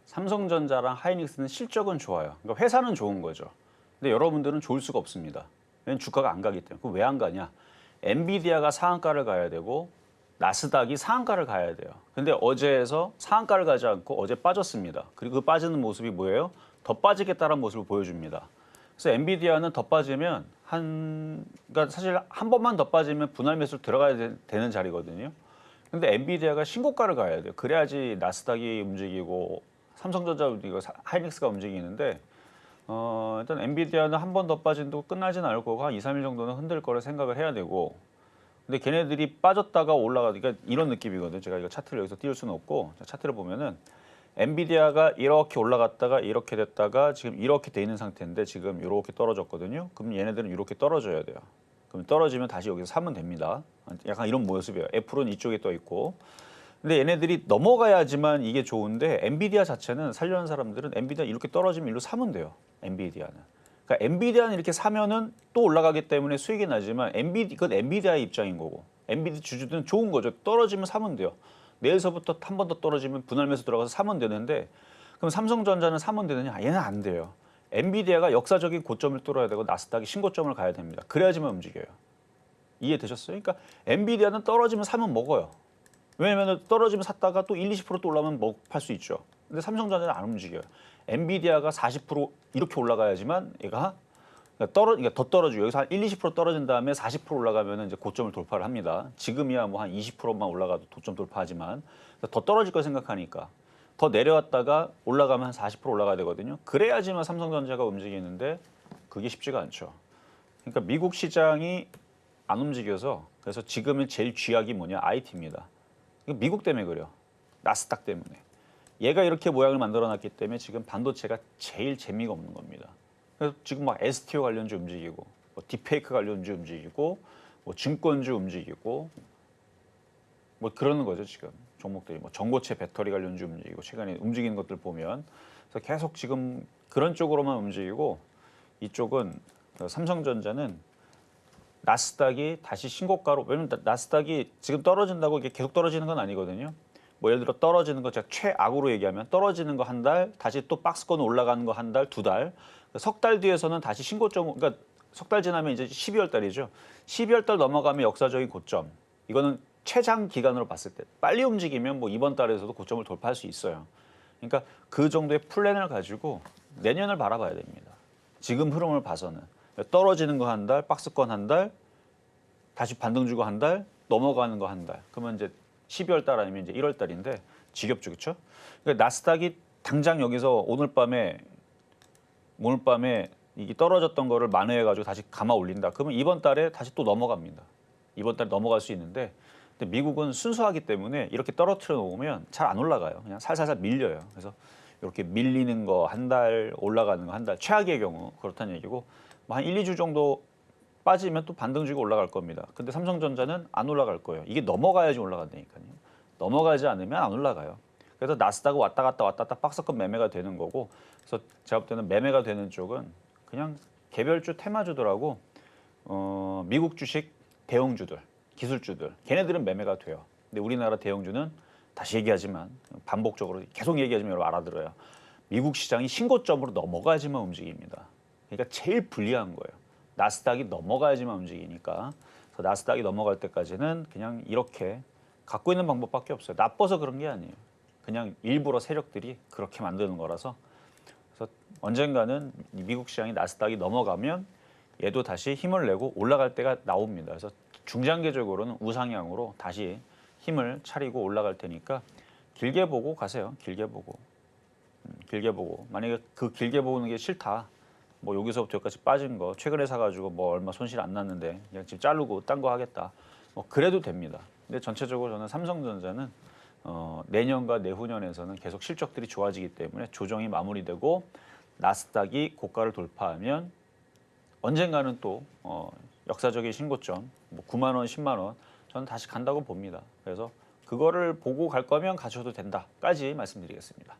삼성전자랑 하이닉스는 실적은 좋아요. 그러니까 회사는 좋은 거죠. 근데 여러분들은 좋을 수가 없습니다. 왜냐면 주가가 안 가기 때문에. 그럼 왜 안 가냐? 엔비디아가 상한가를 가야 되고 나스닥이 상한가를 가야 돼요. 근데 어제에서 상한가를 가지 않고 어제 빠졌습니다. 그리고 그 빠지는 모습이 뭐예요? 더 빠지겠다는 모습을 보여줍니다. 그래서 엔비디아는 더 빠지면 그러니까 사실 한 번만 더 빠지면 분할 매수 들어가야 되는 자리거든요. 근데 엔비디아가 신고가를 가야 돼요. 그래야지 나스닥이 움직이고 삼성전자 움직이고 하이닉스가 움직이는데 일단 엔비디아는 한 번 더 빠진다고 끝나진 않을 거고 한 2, 3일 정도는 흔들 거를 생각을 해야 되고 근데 걔네들이 빠졌다가 올라가니까 이런 느낌이거든요. 제가 이거 차트를 여기서 띄울 수는 없고 차트를 보면은 엔비디아가 이렇게 올라갔다가 이렇게 됐다가 지금 이렇게 돼 있는 상태인데 지금 이렇게 떨어졌거든요. 그럼 얘네들은 이렇게 떨어져야 돼요. 그럼 떨어지면 다시 여기서 사면 됩니다. 약간 이런 모습이에요. 애플은 이쪽에 떠 있고. 근데 얘네들이 넘어가야지만 이게 좋은데 엔비디아 자체는 살려는 사람들은 엔비디아 이렇게 떨어지면 일로 사면 돼요. 엔비디아는. 그러니까 엔비디아는 이렇게 사면은 또 올라가기 때문에 수익이 나지만 그건 엔비디아의 입장인 거고 엔비디아 주주들은 좋은 거죠. 떨어지면 사면 돼요. 내일서부터 한 번 더 떨어지면 분할 매수 들어가서 사면 되는데 그럼 삼성전자는 사면 되느냐? 얘는 안 돼요. 엔비디아가 역사적인 고점을 뚫어야 되고 나스닥이 신고점을 가야 됩니다. 그래야지만 움직여요. 이해되셨어요? 그러니까 엔비디아는 떨어지면 사면 먹어요. 왜냐면 떨어지면 샀다가 또 1, 20%또 올라가면 팔 수 있죠. 근데 삼성전자는 안 움직여요. 엔비디아가 40% 이렇게 올라가야지만 얘가 그러니까 더 떨어지고 여기서 한 1, 20% 떨어진 다음에 40% 올라가면 이제 고점을 돌파를 합니다. 지금이야 뭐 한 20%만 올라가도 고점 돌파하지만 더 떨어질 걸 생각하니까 더 내려왔다가 올라가면 한 40% 올라가야 되거든요. 그래야지만 삼성전자가 움직이는데 그게 쉽지가 않죠. 그러니까 미국 시장이 안 움직여서 그래서 지금은 제일 쥐약이 뭐냐? IT입니다. 미국 때문에 그래요. 나스닥 때문에. 얘가 이렇게 모양을 만들어놨기 때문에 지금 반도체가 제일 재미가 없는 겁니다. 그래서 지금 막 STO 관련주 움직이고 뭐 딥페이크 관련주 움직이고 뭐 증권주 움직이고 뭐 그러는 거죠. 지금 종목들이 뭐 전고체 배터리 관련주 움직이고 최근에 움직이는 것들 보면 그래서 계속 지금 그런 쪽으로만 움직이고 이쪽은 삼성전자는 나스닥이 다시 신고가로 왜냐면 나스닥이 지금 떨어진다고 이게 계속 떨어지는 건 아니거든요. 뭐 예를 들어 떨어지는 거 제가 최악으로 얘기하면 떨어지는 거 한 달, 다시 또 박스권 올라가는 거 한 달, 두 달, 석 달 뒤에서는 다시 신고점, 그러니까 석 달 지나면 이제 12월 달이죠. 12월 달 넘어가면 역사적인 고점. 이거는 최장 기간으로 봤을 때 빨리 움직이면 뭐 이번 달에서도 고점을 돌파할 수 있어요. 그러니까 그 정도의 플랜을 가지고 내년을 바라봐야 됩니다. 지금 흐름을 봐서는 떨어지는 거 한 달, 박스권 한 달, 다시 반등 주고 한 달, 넘어가는 거 한 달. 그러면 이제 12월 달 아니면 이제 1월 달인데 지겹죠, 그렇죠? 그러니까 나스닥이 당장 여기서 오늘 밤에 이게 떨어졌던 거를 만회해가지고 다시 감아 올린다. 그러면 이번 달에 다시 또 넘어갑니다. 이번 달에 넘어갈 수 있는데 근데 미국은 순수하기 때문에 이렇게 떨어뜨려 놓으면 잘 안 올라가요. 그냥 살살살 밀려요. 그래서 이렇게 밀리는 거 한 달, 올라가는 거 한 달, 최악의 경우 그렇다는 얘기고 뭐 한 1, 2주 정도 빠지면 또 반등 주고 올라갈 겁니다. 근데 삼성전자는 안 올라갈 거예요. 이게 넘어가야지 올라간다니까요. 넘어가지 않으면 안 올라가요. 그래서 나스닥은 왔다 갔다 박스권 매매가 되는 거고 그래서 제가 볼 때는 매매가 되는 쪽은 그냥 개별주 테마주들하고 미국 주식 대형주들, 기술주들 걔네들은 매매가 돼요. 근데 우리나라 대형주는 다시 얘기하지만 반복적으로 계속 얘기하지만 여러분 알아들어요. 미국 시장이 신고점으로 넘어가야지만 움직입니다. 그러니까 제일 불리한 거예요. 나스닥이 넘어가야지만 움직이니까. 그래서 나스닥이 넘어갈 때까지는 그냥 이렇게 갖고 있는 방법밖에 없어요. 나빠서 그런 게 아니에요. 그냥 일부러 세력들이 그렇게 만드는 거라서. 그래서 언젠가는 미국 시장이 나스닥이 넘어가면 얘도 다시 힘을 내고 올라갈 때가 나옵니다. 그래서 중장기적으로는 우상향으로 다시 힘을 차리고 올라갈 테니까 길게 보고 가세요. 길게 보고. 길게 보고. 만약에 그 길게 보는 게 싫다. 뭐 여기서부터 여기까지 빠진 거 최근에 사가지고 뭐 얼마 손실 안 났는데 그냥 지금 자르고 딴 거 하겠다. 뭐 그래도 됩니다. 근데 전체적으로 저는 삼성전자는 내년과 내후년에서는 계속 실적들이 좋아지기 때문에 조정이 마무리되고 나스닥이 고가를 돌파하면 언젠가는 또 역사적인 신고점, 뭐 9만 원, 10만 원 저는 다시 간다고 봅니다. 그래서 그거를 보고 갈 거면 가셔도 된다까지 말씀드리겠습니다.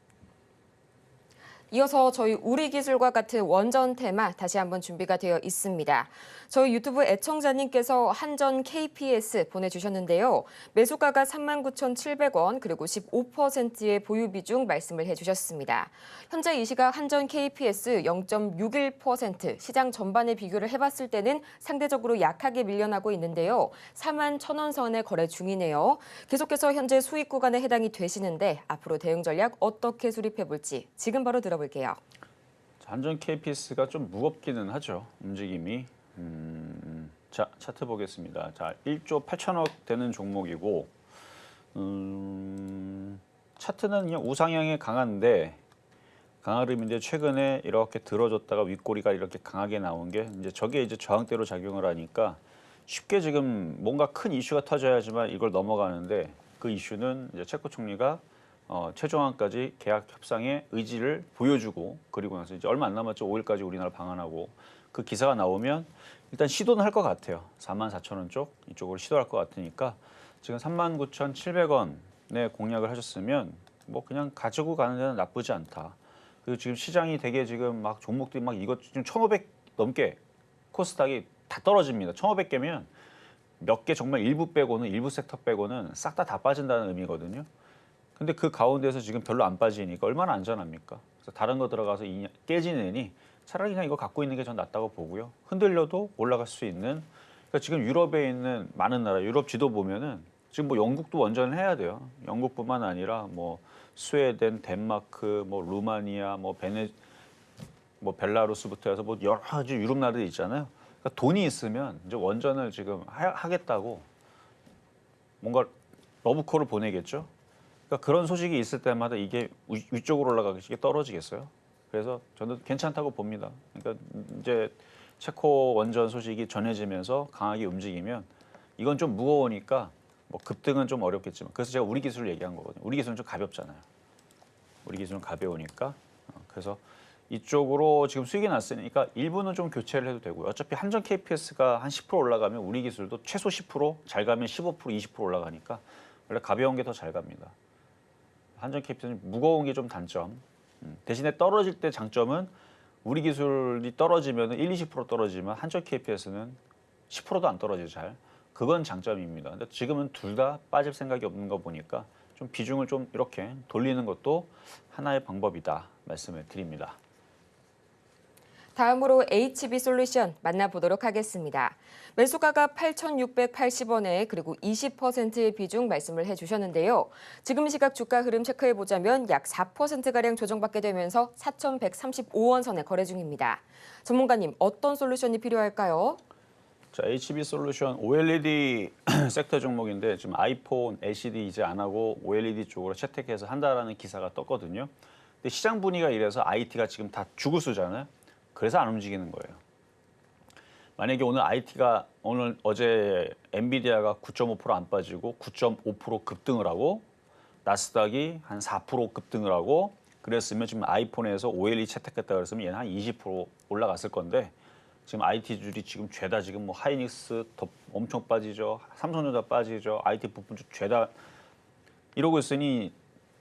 이어서 저희 우리 기술과 같은 원전 테마 다시 한번 준비가 되어 있습니다. 저희 유튜브 애청자님께서 한전 KPS 보내주셨는데요. 매수가가 39,700원 그리고 15%의 보유 비중 말씀을 해주셨습니다. 현재 이 시각 한전 KPS 0.61% 시장 전반에 비교를 해봤을 때는 상대적으로 약하게 밀려나고 있는데요. 41,000원 선에 거래 중이네요. 계속해서 현재 수익 구간에 해당이 되시는데 앞으로 대응 전략 어떻게 수립해볼지 지금 바로 들어볼게요. 한전 KPS가 좀 무겁기는 하죠. 움직임이. 자, 차트 보겠습니다. 자, 1조 8천억 되는 종목이고 차트는 그냥 우상향에 강한데 강하름인데 최근에 이렇게 들어줬다가 윗꼬리가 이렇게 강하게 나온 게 이제 저게 이제 저항대로 작용을 하니까 쉽게 지금 뭔가 큰 이슈가 터져야지만 이걸 넘어가는데 그 이슈는 이제 체코 총리가 최종안까지 계약 협상의 의지를 보여주고 그리고 나서 이제 얼마 안 남았죠. 5일까지 우리나라 방한하고 그 기사가 나오면 일단 시도는 할 것 같아요. 44,000원 쪽 이쪽으로 시도할 것 같으니까 지금 39,700원에 공략을 하셨으면 뭐 그냥 가지고 가는 데는 나쁘지 않다. 그리고 지금 시장이 되게 지금 막 종목들이 막 이것 지금 1,500 넘게 코스닥이 다 떨어집니다. 1,500개면 몇 개 정말 일부 빼고는 일부 섹터 빼고는 싹 다 빠진다는 의미거든요. 근데 그 가운데서 지금 별로 안 빠지니까 얼마나 안전합니까? 그래서 다른 거 들어가서 깨지느니 차라리 그냥 이거 갖고 있는 게 전 낫다고 보고요. 흔들려도 올라갈 수 있는. 그러니까 지금 유럽에 있는 많은 나라, 유럽 지도 보면은 지금 뭐 영국도 원전을 해야 돼요. 영국뿐만 아니라 뭐 스웨덴, 덴마크, 뭐 루마니아, 뭐 벨라루스부터 해서 뭐 여러 가지 유럽 나라들이 있잖아요. 그러니까 돈이 있으면 이제 원전을 지금 하겠다고 뭔가 러브콜을 보내겠죠. 그러니까 그런 소식이 있을 때마다 이게 위쪽으로 올라가게 떨어지겠어요. 그래서 저는 괜찮다고 봅니다. 그러니까 이제 체코 원전 소식이 전해지면서 강하게 움직이면 이건 좀 무거우니까 뭐 급등은 좀 어렵겠지만 그래서 제가 우리 기술을 얘기한 거거든요. 우리 기술은 좀 가볍잖아요. 우리 기술은 가벼우니까 그래서 이쪽으로 지금 수익이 났으니까 일부는 좀 교체를 해도 되고요. 어차피 한전 KPS가 한 10% 올라가면 우리 기술도 최소 10%, 잘 가면 15%, 20% 올라가니까 원래 가벼운 게 더 잘 갑니다. 한전 KPS는 무거운 게 좀 단점. 대신에 떨어질 때 장점은 우리 기술이 떨어지면 1, 20% 떨어지면 한전 KPS는 10%도 안 떨어지죠. 잘. 그건 장점입니다. 근데 지금은 둘 다 빠질 생각이 없는 거 보니까 좀 비중을 좀 이렇게 돌리는 것도 하나의 방법이다 말씀을 드립니다. 다음으로 HB솔루션 만나보도록 하겠습니다. 매수가가 8,680원에 그리고 20%의 비중 말씀을 해주셨는데요. 지금 시각 주가 흐름 체크해보자면 약 4%가량 조정받게 되면서 4,135원 선에 거래 중입니다. 전문가님, 어떤 솔루션이 필요할까요? 자, HB솔루션 OLED 섹터 종목인데 지금 아이폰, LCD 이제 안 하고 OLED 쪽으로 채택해서 한다라는 기사가 떴거든요. 근데 시장 분위기가 이래서 IT가 지금 다 죽을 수잖아요. 그래서 안 움직이는 거예요. 만약에 오늘 IT가 어제 엔비디아가 9.5% 안 빠지고 9.5% 급등을 하고 나스닥이 한 4% 급등을 하고 그랬으면 지금 아이폰에서 OLED 채택했다 그랬으면 얘는 한 20% 올라갔을 건데 지금 IT주들이 지금 죄다 지금 뭐 하이닉스 더 엄청 빠지죠. 삼성전자 빠지죠. IT 부품주 죄다 이러고 있으니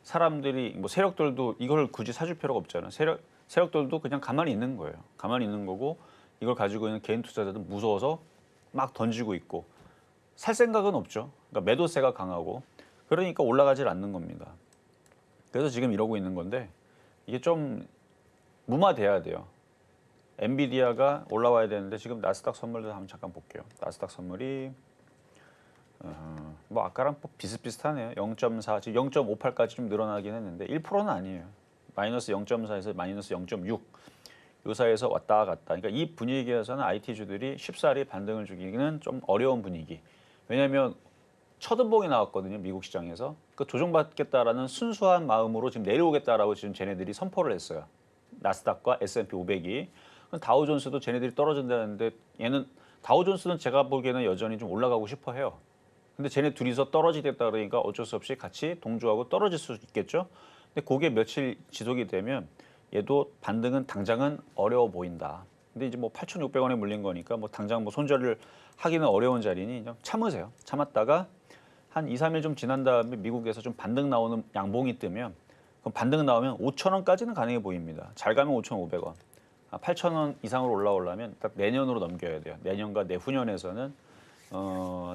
사람들이 뭐 세력들도 이걸 굳이 사줄 필요가 없잖아요. 세력들도 그냥 가만히 있는 거예요. 가만히 있는 거고 이걸 가지고 있는 개인 투자자들은 무서워서 막 던지고 있고 살 생각은 없죠. 그러니까 매도세가 강하고 그러니까 올라가질 않는 겁니다. 그래서 지금 이러고 있는 건데 이게 좀 무마돼야 돼요. 엔비디아가 올라와야 되는데 지금 나스닥 선물도 한번 잠깐 볼게요. 나스닥 선물이 뭐 아까랑 비슷비슷하네요. 0.4 지금 0.58까지 좀 늘어나긴 했는데 1%는 아니에요. 마이너스 0.4에서 마이너스 0.6 요 사이에서 왔다 갔다. 그러니까 이 분위기에서는 IT주들이 쉽사리 반등을 주기는 좀 어려운 분위기. 왜냐하면 첫음봉이 나왔거든요. 미국 시장에서. 그 조정받겠다라는 순수한 마음으로 지금 내려오겠다라고 지금 쟤네들이 선포를 했어요. 나스닥과 S&P 500이. 다우존스도 쟤네들이 떨어진다는데 얘는 다우존스는 제가 보기에는 여전히 좀 올라가고 싶어 해요. 근데 쟤네 둘이서 떨어지겠다 그러니까 어쩔 수 없이 같이 동조하고 떨어질 수 있겠죠. 근데 그게 며칠 지속이 되면 얘도 반등은 당장은 어려워 보인다. 근데 이제 뭐 8,600원에 물린 거니까 뭐 당장 뭐 손절을 하기는 어려운 자리니 좀 참으세요. 참았다가 한 2, 3일 좀 지난 다음에 미국에서 좀 반등 나오는 양봉이 뜨면 그럼 반등 나오면 5,000원까지는 가능해 보입니다. 잘 가면 5,500원. 8,000원 이상으로 올라오려면 딱 내년으로 넘겨야 돼요. 내년과 내후년에서는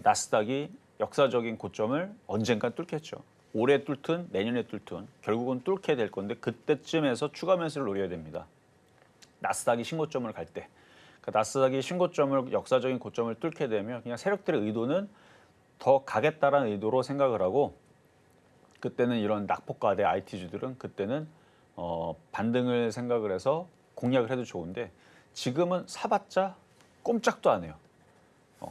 나스닥이 역사적인 고점을 언젠가 뚫겠죠. 올해 뚫든 내년에 뚫든 결국은 뚫게 될 건데 그때쯤에서 추가 매수를 노려야 됩니다. 나스닥이 신고점을 갈 때. 그러니까 나스닥이 신고점을 역사적인 고점을 뚫게 되면 그냥 세력들의 의도는 더 가겠다라는 의도로 생각을 하고 그때는 이런 낙폭과대 IT주들은 그때는 반등을 생각을 해서 공략을 해도 좋은데 지금은 사봤자 꼼짝도 안 해요.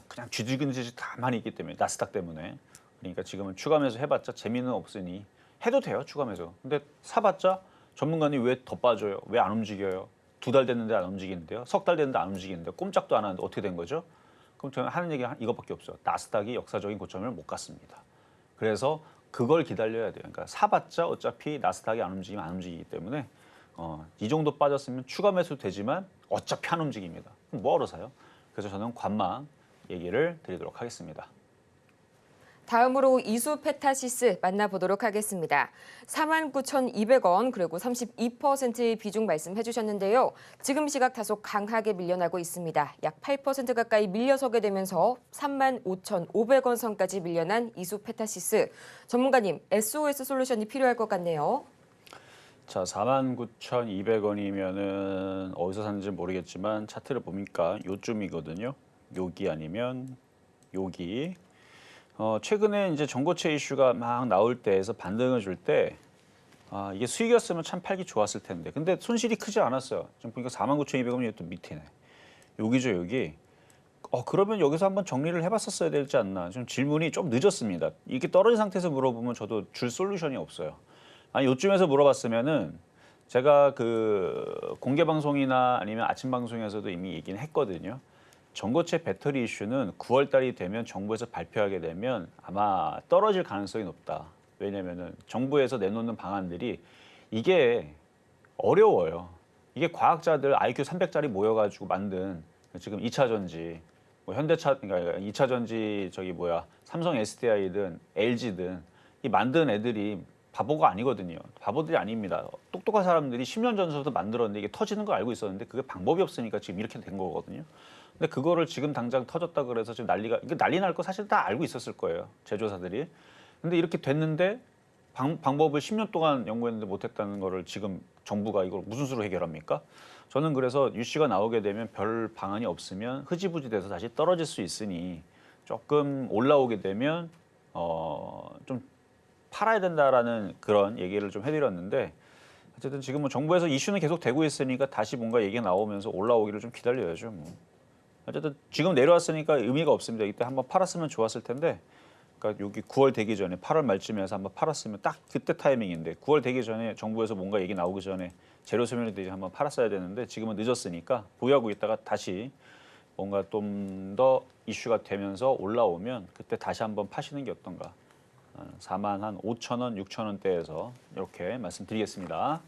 그냥 쥐지근지지 가만히 있기 때문에 나스닥 때문에. 그러니까 지금은 추가 매수 해봤자 재미는 없으니 해도 돼요. 추가 매수. 근데 사봤자 전문가님 왜 더 빠져요? 왜 안 움직여요? 2달 됐는데 안 움직이는데요. 3달 됐는데 안 움직이는데 꼼짝도 안 하는데 어떻게 된 거죠? 그럼 저는 하는 얘기가 이것밖에 없어요. 나스닥이 역사적인 고점을 못 갔습니다. 그래서 그걸 기다려야 돼요. 그러니까 사봤자 어차피 나스닥이 안 움직이면 안 움직이기 때문에 이 정도 빠졌으면 추가 매수 되지만 어차피 안 움직입니다. 그럼 뭐하러 사요? 그래서 저는 관망 얘기를 드리도록 하겠습니다. 다음으로 이수 페타시스 만나보도록 하겠습니다. 49,200원 그리고 32%의 비중 말씀해 주셨는데요. 지금 시각 다소 강하게 밀려나고 있습니다. 약 8% 가까이 밀려서게 되면서 35,500원 선까지 밀려난 이수 페타시스. 전문가님, SOS 솔루션이 필요할 것 같네요. 자, 49,200원이면은 어디서 샀는지 모르겠지만 차트를 보니까 요쯤이거든요. 여기 아니면 여기. 최근에 이제 전고체 이슈가 막 나올 때에서 반등을 줄 때 이게 수익이었으면 참 팔기 좋았을 텐데 근데 손실이 크지 않았어요. 지금 보니까 49,200원이 또 밑이네. 여기죠, 여기. 그러면 여기서 한번 정리를 해봤었어야 되지 않나. 좀 질문이 좀 늦었습니다. 이게 떨어진 상태에서 물어보면 저도 줄 솔루션이 없어요. 아니 요쯤에서 물어봤으면은 제가 그 공개 방송이나 아니면 아침 방송에서도 이미 얘기는 했거든요. 전고체 배터리 이슈는 9월 달이 되면 정부에서 발표하게 되면 아마 떨어질 가능성이 높다. 왜냐면은 정부에서 내놓는 방안들이 이게 어려워요. 이게 과학자들 IQ 300짜리 모여가지고 만든 지금 2차 전지, 뭐 현대차, 그러니까 2차 전지 삼성 SDI든 LG든 이 만든 애들이 바보가 아니거든요. 바보들이 아닙니다. 똑똑한 사람들이 10년 전부터 만들었는데 이게 터지는 걸 알고 있었는데 그게 방법이 없으니까 지금 이렇게 된 거거든요. 근데 그거를 지금 당장 터졌다 그래서 지금 이게 난리 날 거 사실 다 알고 있었을 거예요. 제조사들이. 근데 이렇게 됐는데 방법을 10년 동안 연구했는데 못했다는 거를 지금 정부가 이걸 무슨 수로 해결합니까? 저는 그래서 유씨가 나오게 되면 별 방안이 없으면 흐지부지 돼서 다시 떨어질 수 있으니 조금 올라오게 되면 좀 팔아야 된다라는 그런 얘기를 좀 해드렸는데 어쨌든 지금 정부에서 이슈는 계속 되고 있으니까 다시 뭔가 얘기가 나오면서 올라오기를 좀 기다려야죠. 뭐. 어쨌든 지금 내려왔으니까 의미가 없습니다. 이때 한번 팔았으면 좋았을 텐데 그러니까 여기 9월 되기 전에 8월 말쯤에서 한번 팔았으면 딱 그때 타이밍인데 9월 되기 전에 정부에서 뭔가 얘기 나오기 전에 재료 소멸이 되지 한번 팔았어야 되는데 지금은 늦었으니까 보유하고 있다가 다시 뭔가 좀 더 이슈가 되면서 올라오면 그때 다시 한번 파시는 게 어떤가. 45,000원, 6,000원대에서 이렇게 말씀드리겠습니다.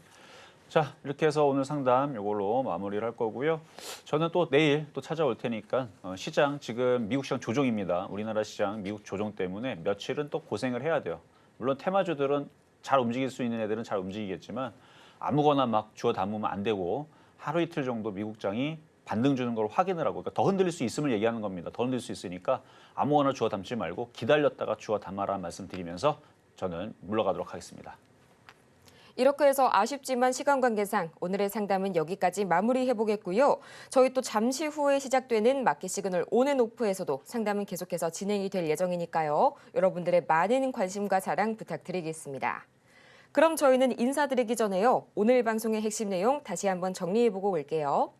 자, 이렇게 해서 오늘 상담 이걸로 마무리를 할 거고요. 저는 또 내일 또 찾아올 테니까 시장 지금 미국 시장 조정입니다. 우리나라 시장 미국 조정 때문에 며칠은 또 고생을 해야 돼요. 물론 테마주들은 잘 움직일 수 있는 애들은 잘 움직이겠지만 아무거나 막 주워 담으면 안 되고 하루 이틀 정도 미국장이 반등 주는 걸 확인을 하고 그러니까 더 흔들릴 수 있음을 얘기하는 겁니다. 더 흔들릴 수 있으니까 아무거나 주워 담지 말고 기다렸다가 주워 담아라 말씀드리면서 저는 물러가도록 하겠습니다. 이렇게 해서 아쉽지만 시간 관계상 오늘의 상담은 여기까지 마무리해보겠고요. 저희 또 잠시 후에 시작되는 마켓 시그널 온앤오프에서도 상담은 계속해서 진행이 될 예정이니까요. 여러분들의 많은 관심과 사랑 부탁드리겠습니다. 그럼 저희는 인사드리기 전에요. 오늘 방송의 핵심 내용 다시 한번 정리해보고 올게요.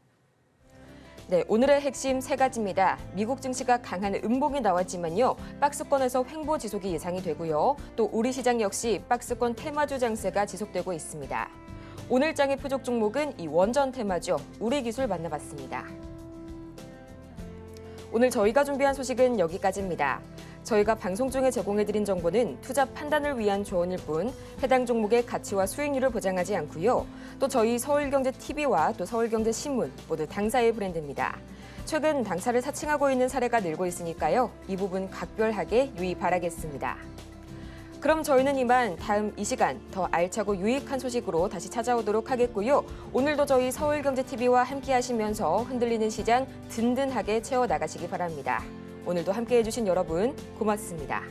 네, 오늘의 핵심 3가지입니다. 미국 증시가 강한 음봉이 나왔지만요. 박스권에서 횡보 지속이 예상이 되고요. 또 우리 시장 역시 박스권 테마주 장세가 지속되고 있습니다. 오늘 장의 표적 종목은 이 원전 테마주, 우리기술 만나봤습니다. 오늘 저희가 준비한 소식은 여기까지입니다. 저희가 방송 중에 제공해드린 정보는 투자 판단을 위한 조언일 뿐 해당 종목의 가치와 수익률을 보장하지 않고요. 또 저희 서울경제TV와 또 서울경제신문 모두 당사의 브랜드입니다. 최근 당사를 사칭하고 있는 사례가 늘고 있으니까요. 이 부분 각별하게 유의 바라겠습니다. 그럼 저희는 이만 다음 이 시간 더 알차고 유익한 소식으로 다시 찾아오도록 하겠고요. 오늘도 저희 서울경제TV와 함께 하시면서 흔들리는 시장 든든하게 채워나가시기 바랍니다. 오늘도 함께해 주신 여러분 고맙습니다.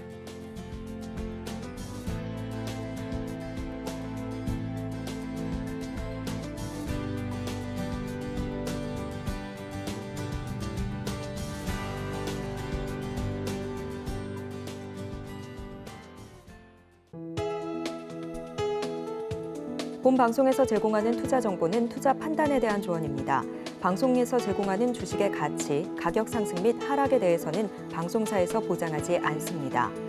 본 방송에서 제공하는 투자 정보는 투자 판단에 대한 조언입니다. 방송에서 제공하는 주식의 가치, 가격 상승 및 하락에 대해서는 방송사에서 보장하지 않습니다.